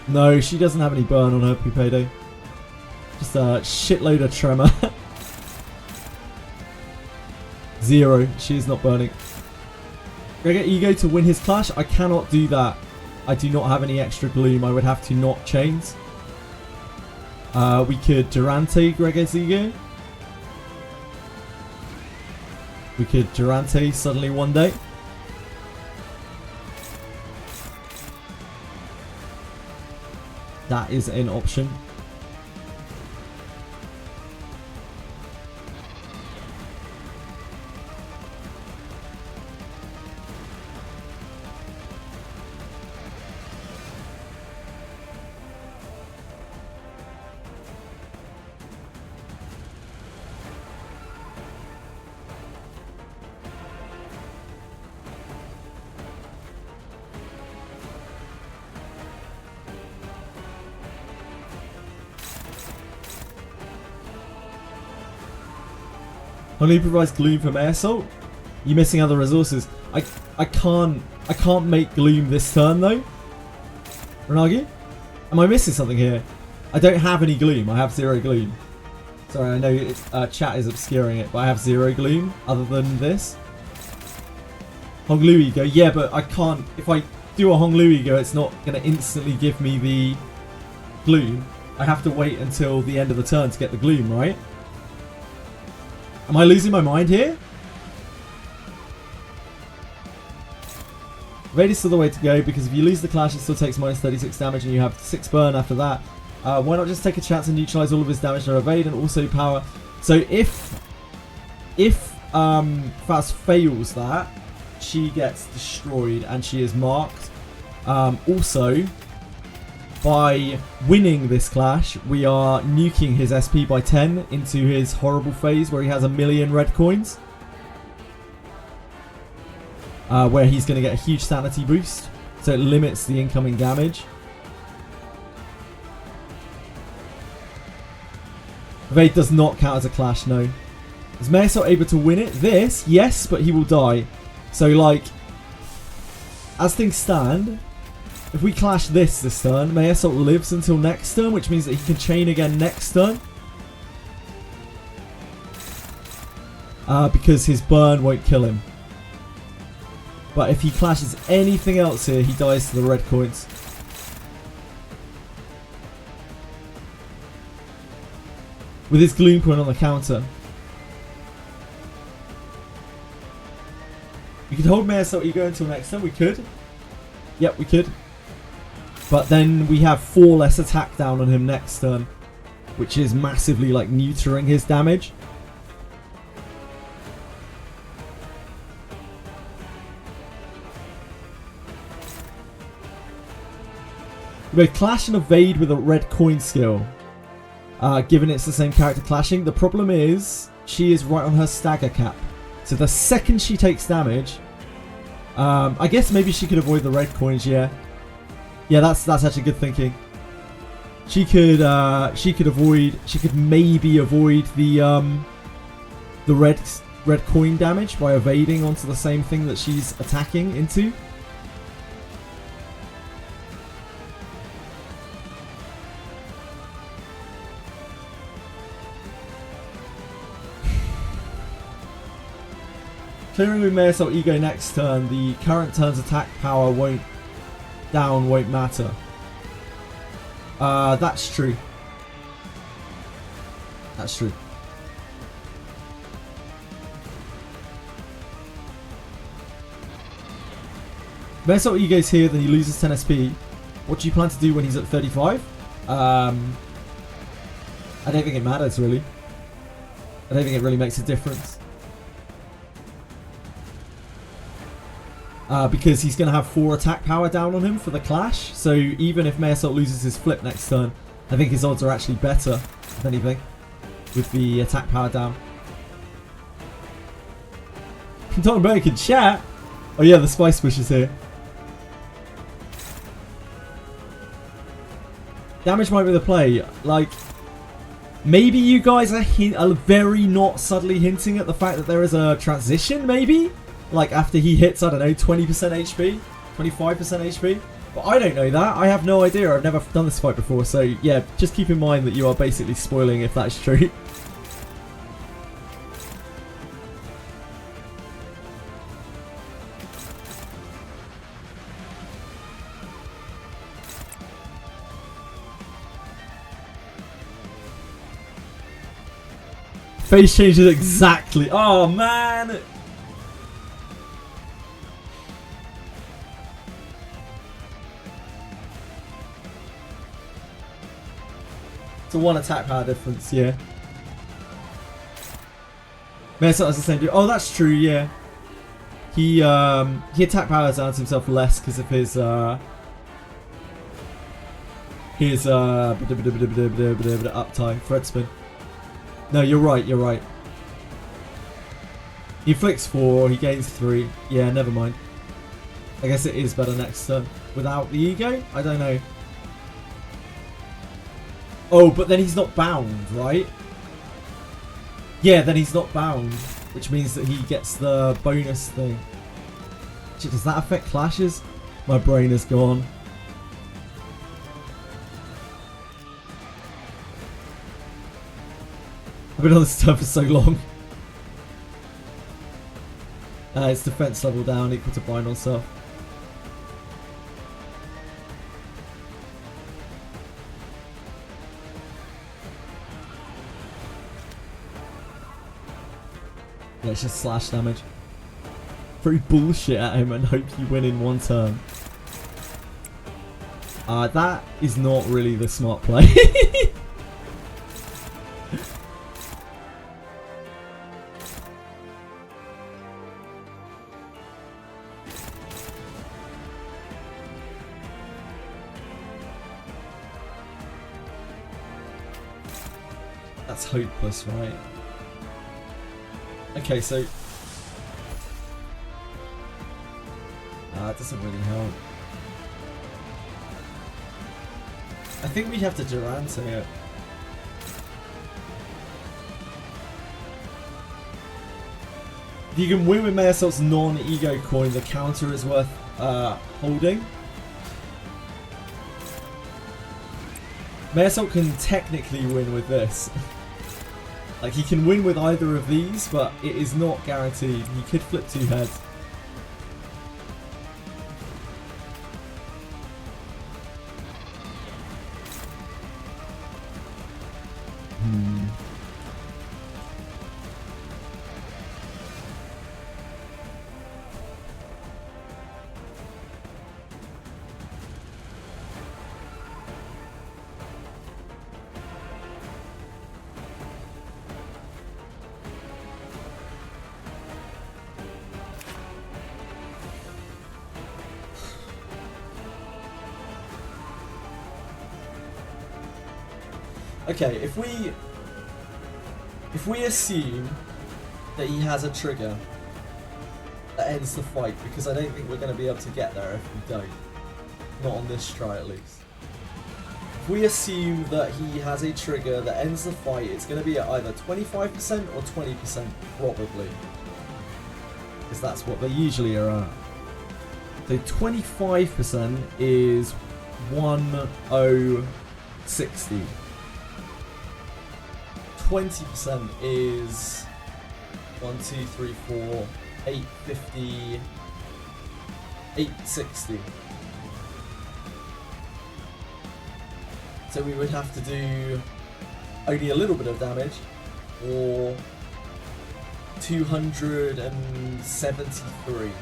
No, she doesn't have any burn on her Pupado. Just a shitload of tremor. 0. She is not burning. Gregor Ego to win his clash. I cannot do that. I do not have any extra gloom. I would have to not chains. We could Durante Gregor's Ego. We could Durante suddenly one day. That is an option. Only provides gloom from air assault. You're missing other resources. I can't make gloom this turn though. Renagi? Am I missing something here? I don't have any gloom. I have 0 gloom. Sorry, I know it's, chat is obscuring it, but I have 0 gloom other than this. Honglu Ego. Yeah, but I can't. If I do a Honglu Ego, it's not going to instantly give me the Gloom. I have to wait until the end of the turn to get the Gloom, right? Am I losing my mind here? Evade is still the way to go, because if you lose the clash, it still takes minus 36 damage and you have 6 burn after that. Why not just take a chance and neutralize all of his damage to evade and also power? So if Faz fails that, she gets destroyed and she is marked. Also, by winning this clash, we are nuking his SP by 10 into his horrible phase where he has 1,000,000 red coins. Where he's going to get a huge sanity boost, so it limits the incoming damage. Evade does not count as a clash, no. Is Mayasol able to win it? This, yes, but he will die. So, like, as things stand, if we clash this turn, Mayasol lives until next turn, which means that he can chain again next turn. Because his burn won't kill him. But if he clashes anything else here, he dies to the red coins. With his Gloom Point on the counter. We could hold Mayasol Ego until next turn. We could. Yep, we could. But then we have 4 less attack down on him next turn. Which is massively, like, neutering his damage. We clash and evade with a red coin skill. Given it's the same character clashing. The problem is, she is right on her stagger cap. So the second she takes damage, I guess maybe she could avoid the red coins, yeah. Yeah, that's actually good thinking. She could maybe avoid the red coin damage by evading onto the same thing that she's attacking into. Clearing with Mayasol Ego next turn, the current turn's attack power won't matter. That's true. That's true. Mayasol Ego's here, then he loses 10 SP. What do you plan to do when he's at 35? I don't think it matters, really. I don't think it really makes a difference. Because he's going to have 4 attack power down on him for the clash. So even if Mayasol loses his flip next turn, I think his odds are actually better, if anything, with the attack power down. Tom Burke can chat. Oh yeah, the Spice Bush is here. Damage might be the play. Like, maybe you guys are very not subtly hinting at the fact that there is a transition, maybe? Like after he hits, I don't know, 20% HP, 25% HP. But I don't know that. I have no idea. I've never done this fight before. So yeah, just keep in mind that you are basically spoiling if that's true. Face changes exactly. Oh man. It's a 1 attack power difference, yeah. Mayasol has the same deal. Oh, that's true, yeah. He attack powers down to himself less because of his uptime, Fred spin. No, you're right, you're right. He inflicts 4, he gains 3. Yeah, never mind. I guess it is better next turn. Without the ego? I don't know. Oh, but then he's not bound, right? Yeah, then he's not bound, which means that he gets the bonus thing. Does that affect clashes? My brain is gone. I've been on this turn for so long. Its defense level down equal to bind on self. Yeah, it's just slash damage. Throw bullshit at him and hope you win in one turn. That is not really the smart play. That's hopeless, right? Okay, so it doesn't really help. I think we have to Durante it. If you can win with Mayassalt's non-ego coin, the counter is worth holding. Mayassault can technically win with this. Like, he can win with either of these, but it is not guaranteed. He could flip 2 heads. Okay, if we assume that he has a trigger that ends the fight, because I don't think we're going to be able to get there if we don't. Not on this try, at least. If we assume that he has a trigger that ends the fight, it's going to be at either 25% or 20%, probably. Because that's what they usually are at. So 25% is 1060. 20% is 1, 2, 3, 4, 850, 860. So we would have to do only a little bit of damage, or 273.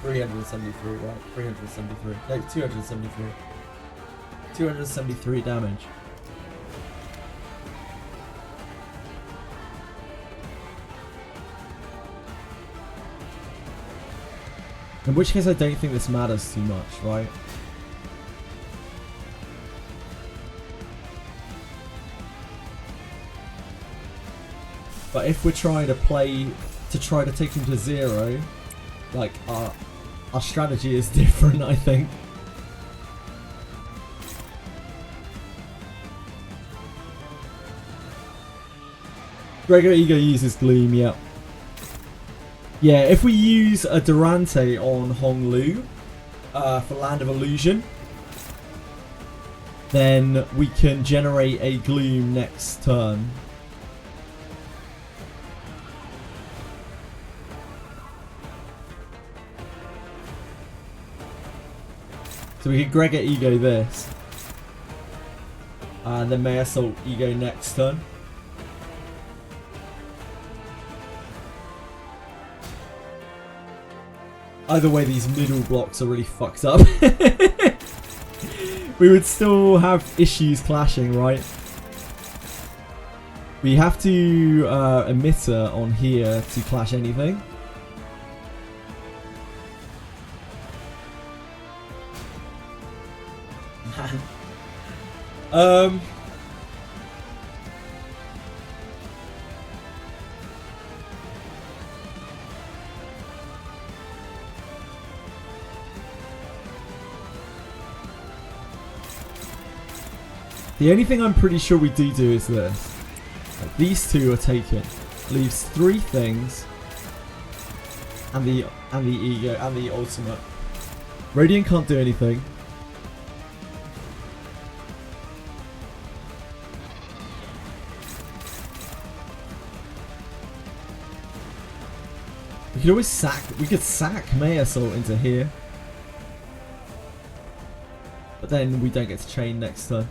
373, right? 373. No, 273. 273 damage. In which case I don't think this matters too much, right? But if we're trying to play to try to take him to 0, like our strategy is different, I think. Regular Ego uses Gloom, yep. Yeah, if we use a Durante on Hong Lu for Land of Illusion, then we can generate a Gloom next turn. So we can Gregor Ego this, and then Mayassault Ego next turn. Either way, these middle blocks are really fucked up. We would still have issues clashing, right? We have to emitter on here to clash anything. The only thing I'm pretty sure we do is this. Like, these two are taken. Leaves 3 things. And the ego and the ultimate. Radiant can't do anything. We could always sack. We could sack May Assault into here. But then we don't get to chain next turn.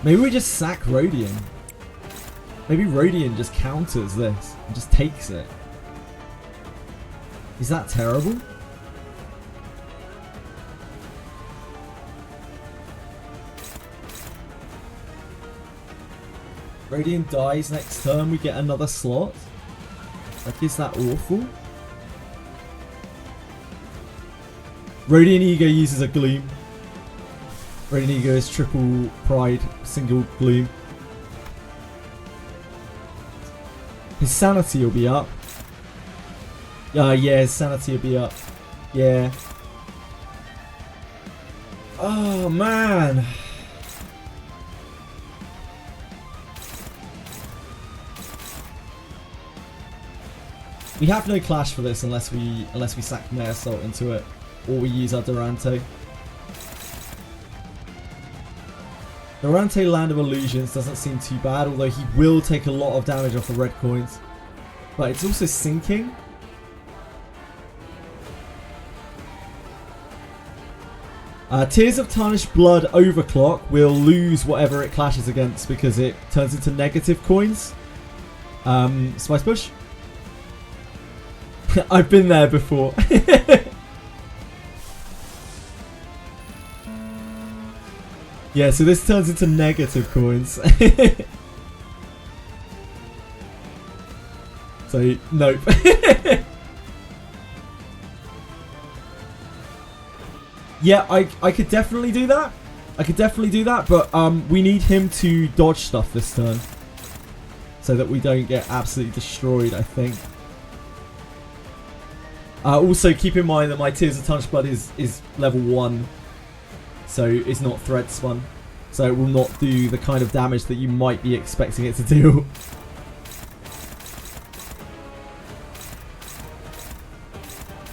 Maybe we just sack Rodian. Maybe Rodian just counters this and just takes it. Is that terrible? Rodian dies next turn, we get another slot. Like, is that awful? Rodian Ego uses a Gloom. Rodian Ego is triple Pride, single Gloom. His sanity will be up. Yeah, his sanity will be up. Yeah. Oh, man. We have no clash for this unless we sack May Assault into it, or we use our Durante. Durante Land of Illusions doesn't seem too bad, although he will take a lot of damage off the red coins. But it's also sinking. Tears of Tarnished Blood Overclock will lose whatever it clashes against because it turns into negative coins. Spice Bush? I've been there before. Yeah, so this turns into negative coins. So, nope. Yeah, I could definitely do that. I could definitely do that, but we need him to dodge stuff this turn. So that we don't get absolutely destroyed, I think. Also, keep in mind that my Tears of Tarnished Blood is level 1. So it's not thread spun. So it will not do the kind of damage that you might be expecting it to do.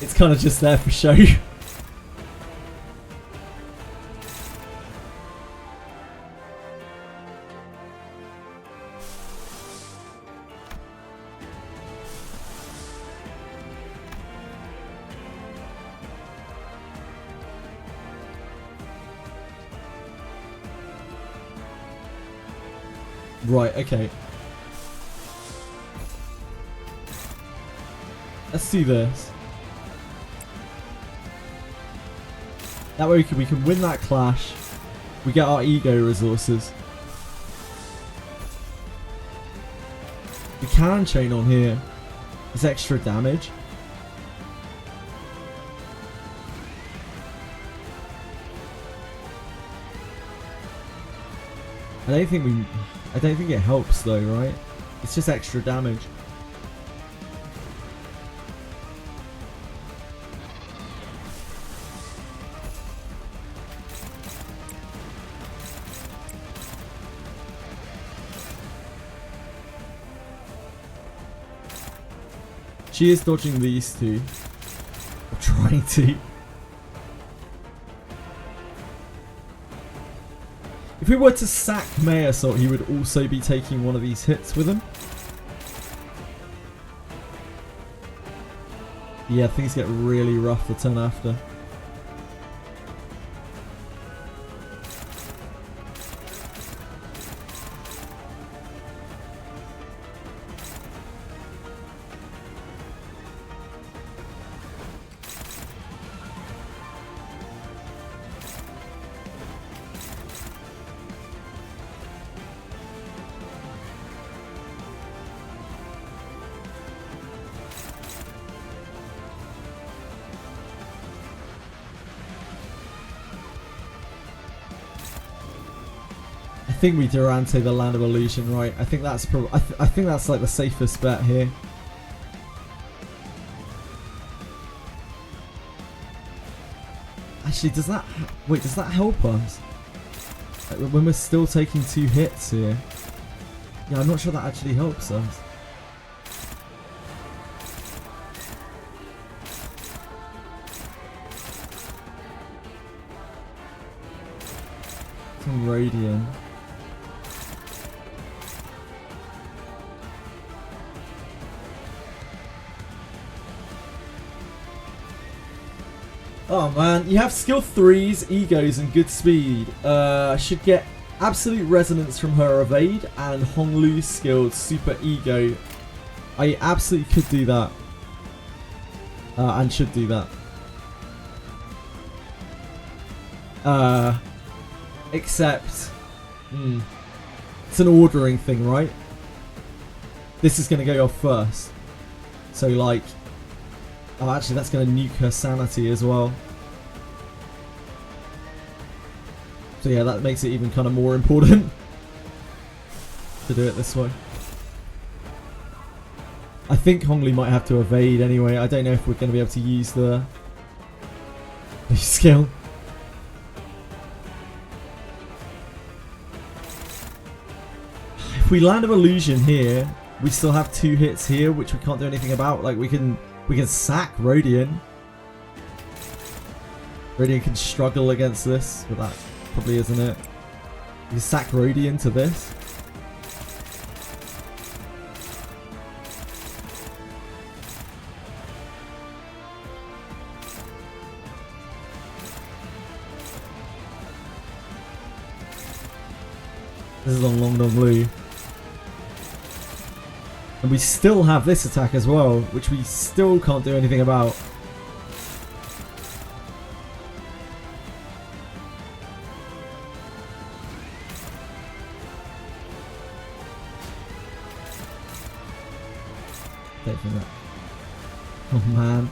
It's kind of just there for show. Right, okay. Let's do this. That way we can win that clash. We get our ego resources. We can chain on here. It's extra damage. I don't think it helps though, right? It's just extra damage. She is dodging these two. Or trying to. If we were to sack May Assault, he would also be taking one of these hits with him. Yeah, things get really rough the turn after. I think we Durante the Land of Illusion, right? I think that's probably. I think that's like the safest bet here. Actually, does that wait? Does that help us? Like, when we're still taking 2 hits here? Yeah, I'm not sure that actually helps us. attacking Radiant. Oh man, you have skill 3s, egos, and good speed. Should get absolute resonance from her evade and Honglu's skilled super ego. I absolutely could do that. And should do that. Except, it's an ordering thing, right? This is going to go off first. So like, oh actually that's going to nuke her sanity as well. So yeah, that makes it even kind of more important to do it this way. I think Honglu might have to evade anyway. I don't know if we're going to be able to use the skill. If we land an illusion here, we still have 2 hits here, which we can't do anything about. Like we can sack Rodian. Rodian can struggle against this, but that probably isn't it. We can sack Rodian to this. This is on Long Dong Blue. And we still have this attack as well, which we still can't do anything about. Taking that. Oh man.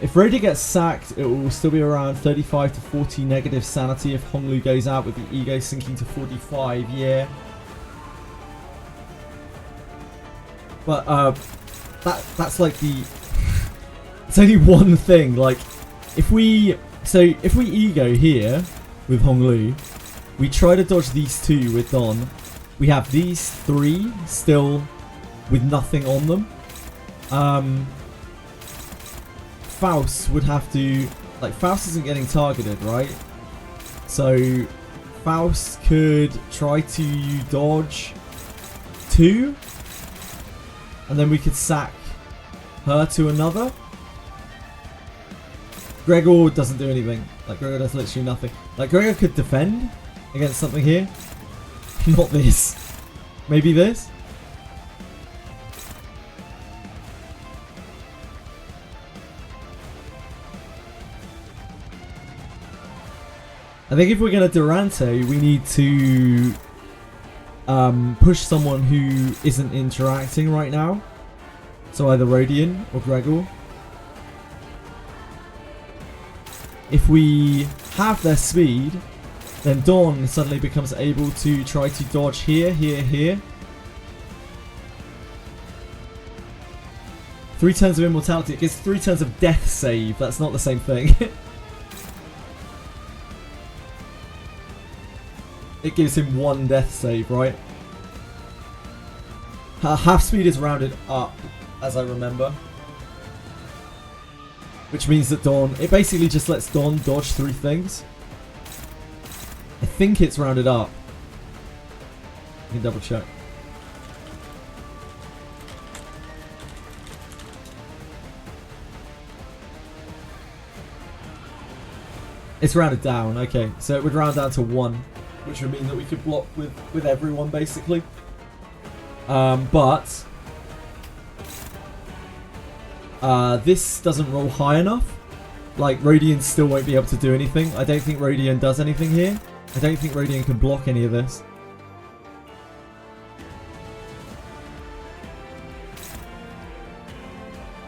If Rodian gets sacked, it will still be around 35 to 40 negative sanity if Honglu goes out with the ego sinking to 45, yeah. But that's like the it's only one thing. Like if we ego here with Honglu, we try to dodge these 2 with Don. We have these 3 still with nothing on them. Faust would have to, like, Faust isn't getting targeted, right? So Faust could try to dodge 2 and then we could sack her to another. Gregor doesn't do anything. Like, Gregor does literally nothing. Like, Gregor could defend against something here. Not this. Maybe this? I think if we're going to Durante, we need to push someone who isn't interacting right now. So either Rodian or Gregor. If we have their speed, then Dawn suddenly becomes able to try to dodge here, here, here. 3 turns of immortality. It gets 3 turns of death save. That's not the same thing. It gives him 1 death save, right? Half speed is rounded up, as I remember. Which means that Dawn... It basically just lets Dawn dodge 3 things. I think it's rounded up. You can double check. It's rounded down, okay. So it would round down to 1. Which would mean that we could block with everyone, basically. But this doesn't roll high enough. Like, Rodian still won't be able to do anything. I don't think Rodian does anything here. I don't think Rodian can block any of this.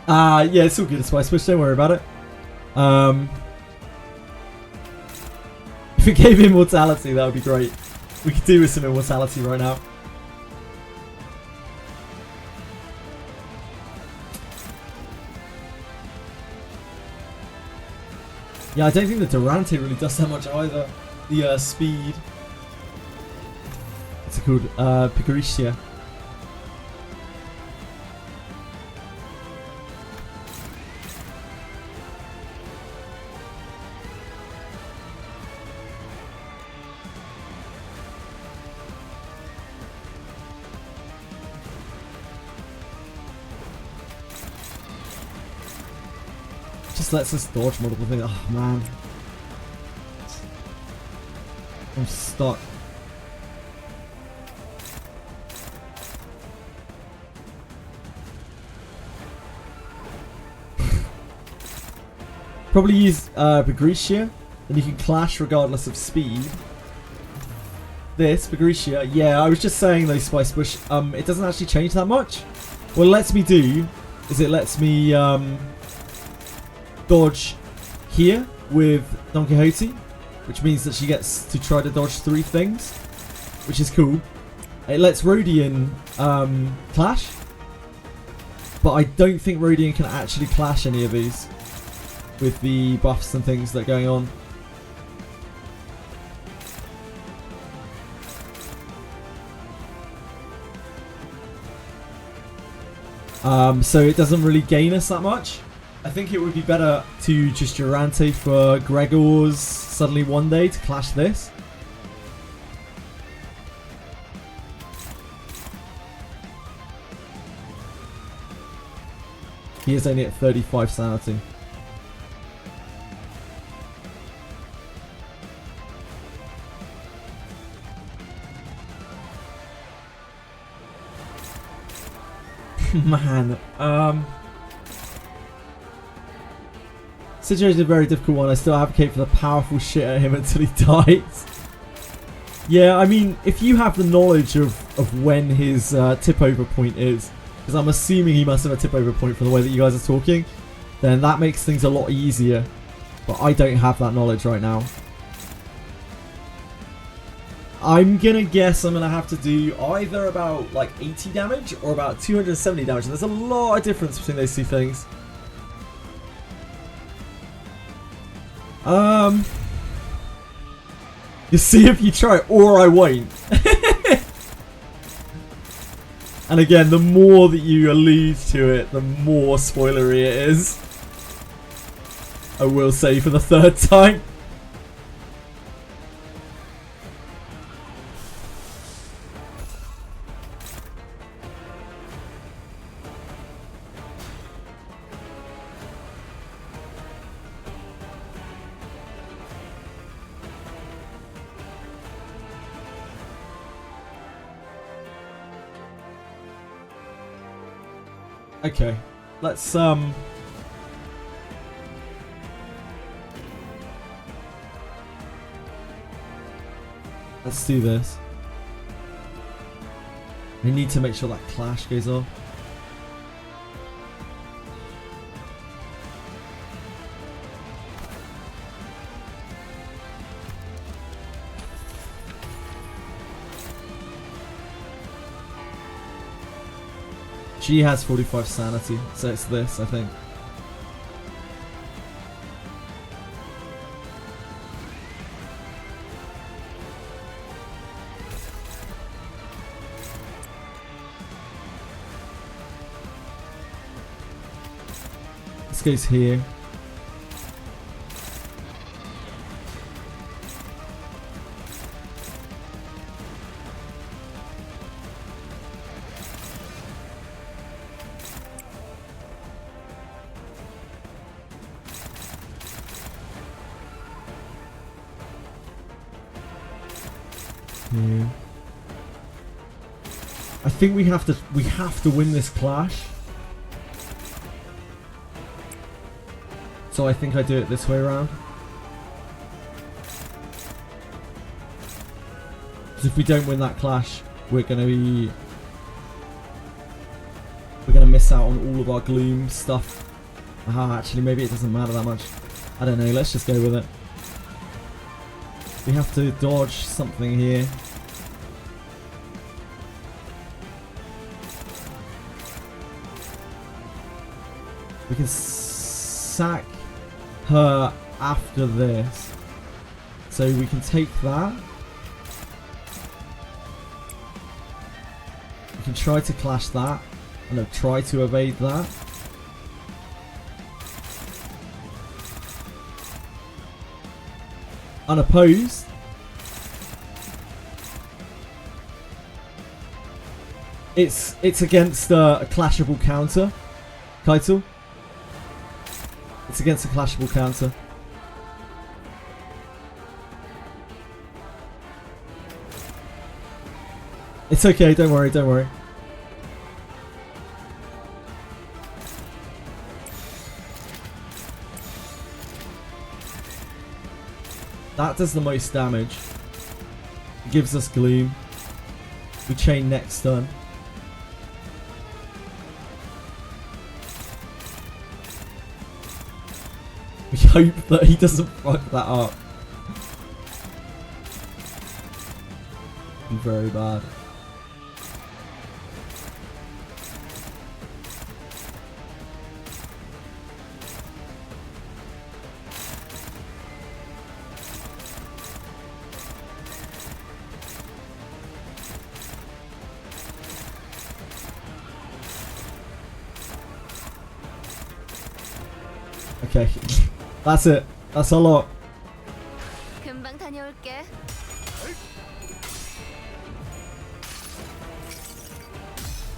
Yeah, it's all good. It's Spice Push. Don't worry about it. If it gave immortality, that would be great. We could do with some immortality right now. Yeah, I don't think the Durante really does that much either. The speed. What's it called? Picaricia. Just lets us dodge multiple things. Oh man. I'm stuck. Probably use Bagricia, and you can clash regardless of speed. This, Bagricia, yeah, I was just saying though, Spice Bush, it doesn't actually change that much. What it lets me do is it lets me dodge here with Don Quixote, which means that she gets to try to dodge 3 things, which is cool. It lets Rodian clash, but I don't think Rodian can actually clash any of these with the buffs and things that are going on. So it doesn't really gain us that much. I think it would be better to just Durante for Gregor's suddenly one day to clash this. He is only at 35 sanity. Man, situation is a very difficult one. I still advocate for the powerful shit at him until he dies. Yeah, I mean, if you have the knowledge of when his tip over point is, because I'm assuming he must have a tip over point from the way that you guys are talking, then that makes things a lot easier. But I don't have that knowledge right now. I'm gonna guess I'm gonna have to do either about like 80 damage or about 270 damage. And there's a lot of difference between those two things. You see if you try, or I won't. And again, the more that you allude to it, the more spoilery it is. I will say for the 3rd time. Okay, let's do this. We need to make sure that clash goes off. She has 45 sanity, so it's this, I think. This goes here. Yeah. I think we have to win this clash. So I think I do it this way around. Because if we don't win that clash, we're gonna miss out on all of our gloom stuff. Actually maybe it doesn't matter that much. I don't know, let's just go with it. We have to dodge something here. We can sack her after this. So we can take that. We can try to clash that. And no, try to evade that. Unopposed. It's against a clashable counter. Kaito. It's against a clashable counter. It's okay, don't worry, don't worry. That does the most damage. It gives us Gloom. We chain next turn. We hope that he doesn't fuck that up. Be very bad. Okay, that's it. That's a lot. 금방 다녀올게.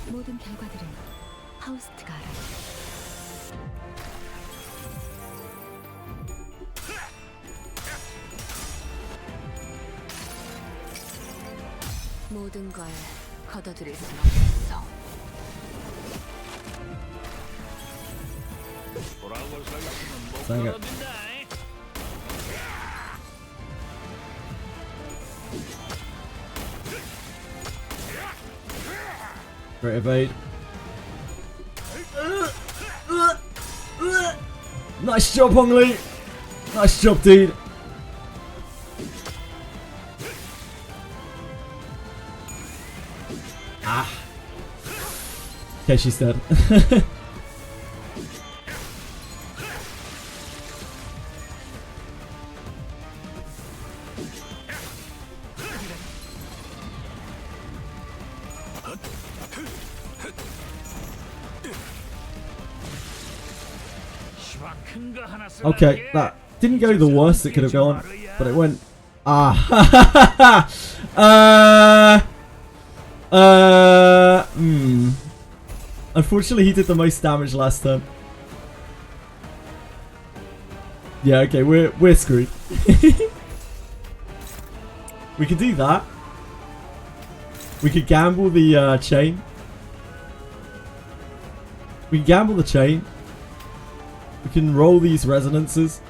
모든 결과들은 하우스트가 알아. 모든 걸 걷어들일 순 없어. 돌아올 수 있으면 못 Dang it. 걸어준다. Great evade. Nice job, Hong Lee. Nice job, dude. Ah. Okay, she's dead. Okay, that didn't go the worst it could have gone, but it went. Ah. Unfortunately, he did the most damage last turn. Yeah, okay, we're screwed. We could do that. We could gamble the chain. We can gamble the chain. We can roll these resonances,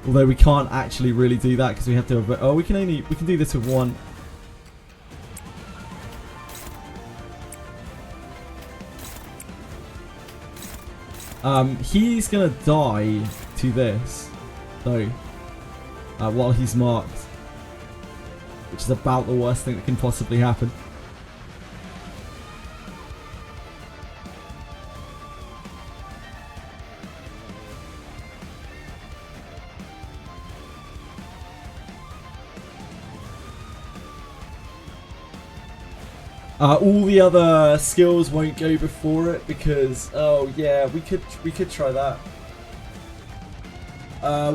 although we can't actually really do that because we have to. Oh, we can do this with one. He's gonna die to this, though, while he's marked, which is about the worst thing that can possibly happen. All the other skills won't go before it because, oh yeah, we could try that.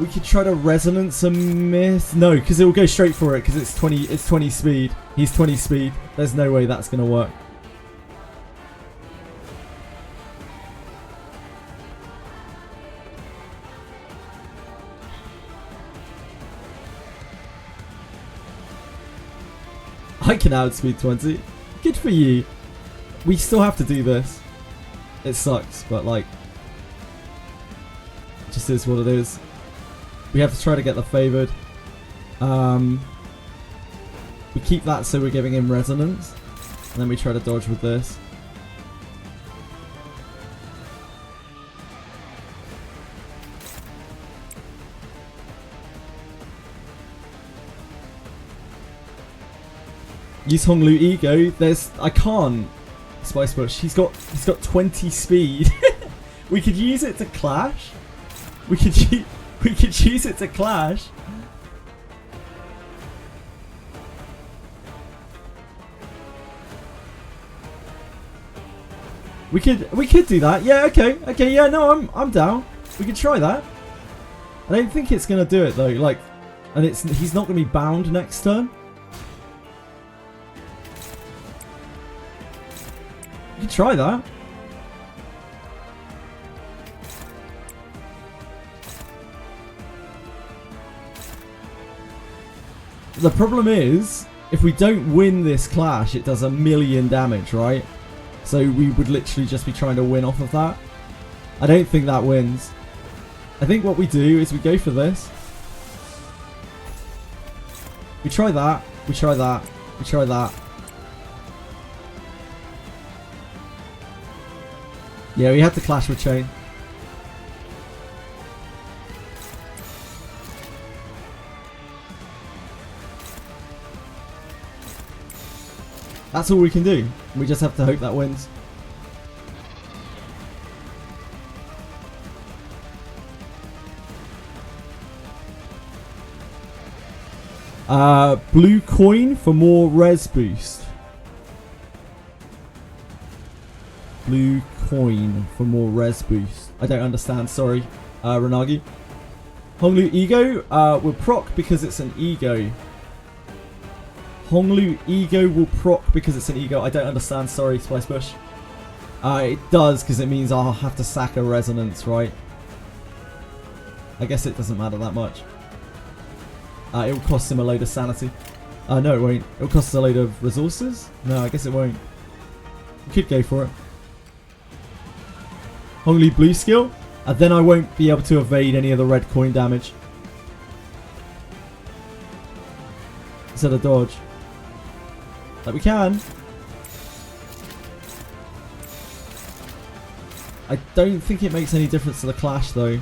We could try to resonance a miss. No, because it will go straight for it because it's 20 speed. He's 20 speed. There's no way that's gonna work. I can outspeed 20. Good for you. We still have to do this. It sucks, but like, it just is what it is. We have to try to get the favored. We keep that so we're giving him resonance, and then we try to dodge with this. Use Honglu Ego. I can't. Spice Bush. He's got 20 speed. We could use it to clash. We could use. We could use it to clash. We could do that. Yeah, okay. Okay, yeah, no, I'm down. We could try that. I don't think it's gonna do it though, like, and he's not gonna be bound next turn. You could try that. The problem is, if we don't win this clash, it does 1,000,000 damage, right? So we would literally just be trying to win off of that. I don't think that wins. I think what we do is we go for this. We try that. We try that. We try that. Yeah, we had to clash with chain. That's all we can do. We just have to hope that wins. Blue coin for more res boost. Blue coin for more res boost. I don't understand, sorry, Renagi. Honglu Ego will proc because it's an ego. Honglu Ego will proc because it's an ego. I don't understand, sorry, Spicebush. It does because it means I'll have to sack a resonance, right? I guess it doesn't matter that much. It will cost him a load of sanity. No, it won't. It will cost us a load of resources? No, I guess it won't. We could go for it. Honglu blue skill. And then I won't be able to evade any of the red coin damage. Instead of dodge. Like we can. I don't think it makes any difference to the clash though.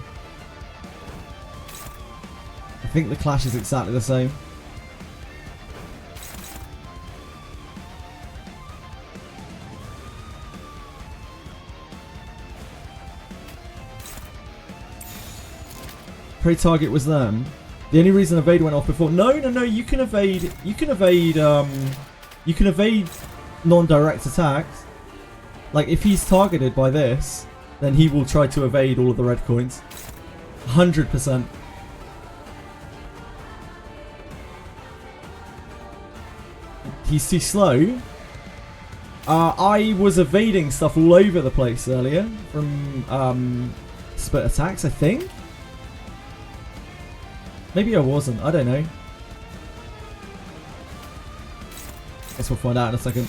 I think the clash is exactly the same. Prey target was them. The only reason evade went off before. No, you can evade. You can evade non-direct attacks. Like if he's targeted by this, then he will try to evade all of the red coins. 100%. He's too slow. I was evading stuff all over the place earlier from split attacks, I think. Maybe I wasn't. I don't know. Guess we'll find out in a second.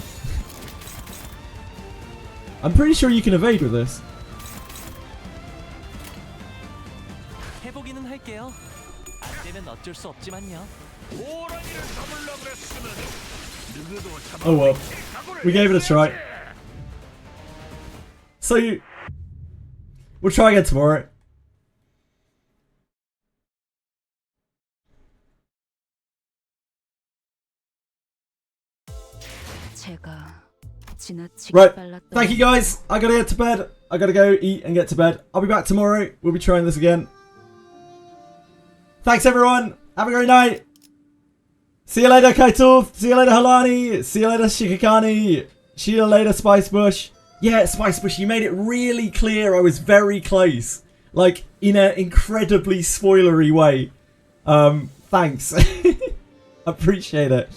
I'm pretty sure you can evade with this. 해보기는 할게요. 안 되면 어쩔 수 없지만요. 호랑이를 잡으려고 그랬으면 누구도 Oh well. 잡아먹힐 각오를 We gave it a try. So, we'll try again tomorrow. Right, thank you guys. I gotta get to bed. I gotta go eat and get to bed. I'll be back tomorrow. We'll be trying this again. Thanks everyone. Have a great night. See you later, Kaituf. See you later, Halani. See you later, Shikakani. See you later, Spicebush. Yeah, Spicebush, you made it really clear I was very close. Like, in an incredibly spoilery way. Thanks. Appreciate it.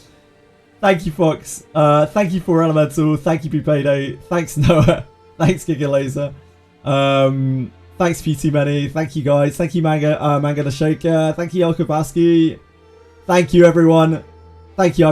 Thank you, Fox. Thank you, 4 Elemental. Thank you, Pupado. Thanks, Noah. Thanks, Giga Laser. Thanks, PT Many. Thank you, guys. Thank you, Manga the Shaker. Thank you, Elkobaski. Thank you, everyone. Thank you.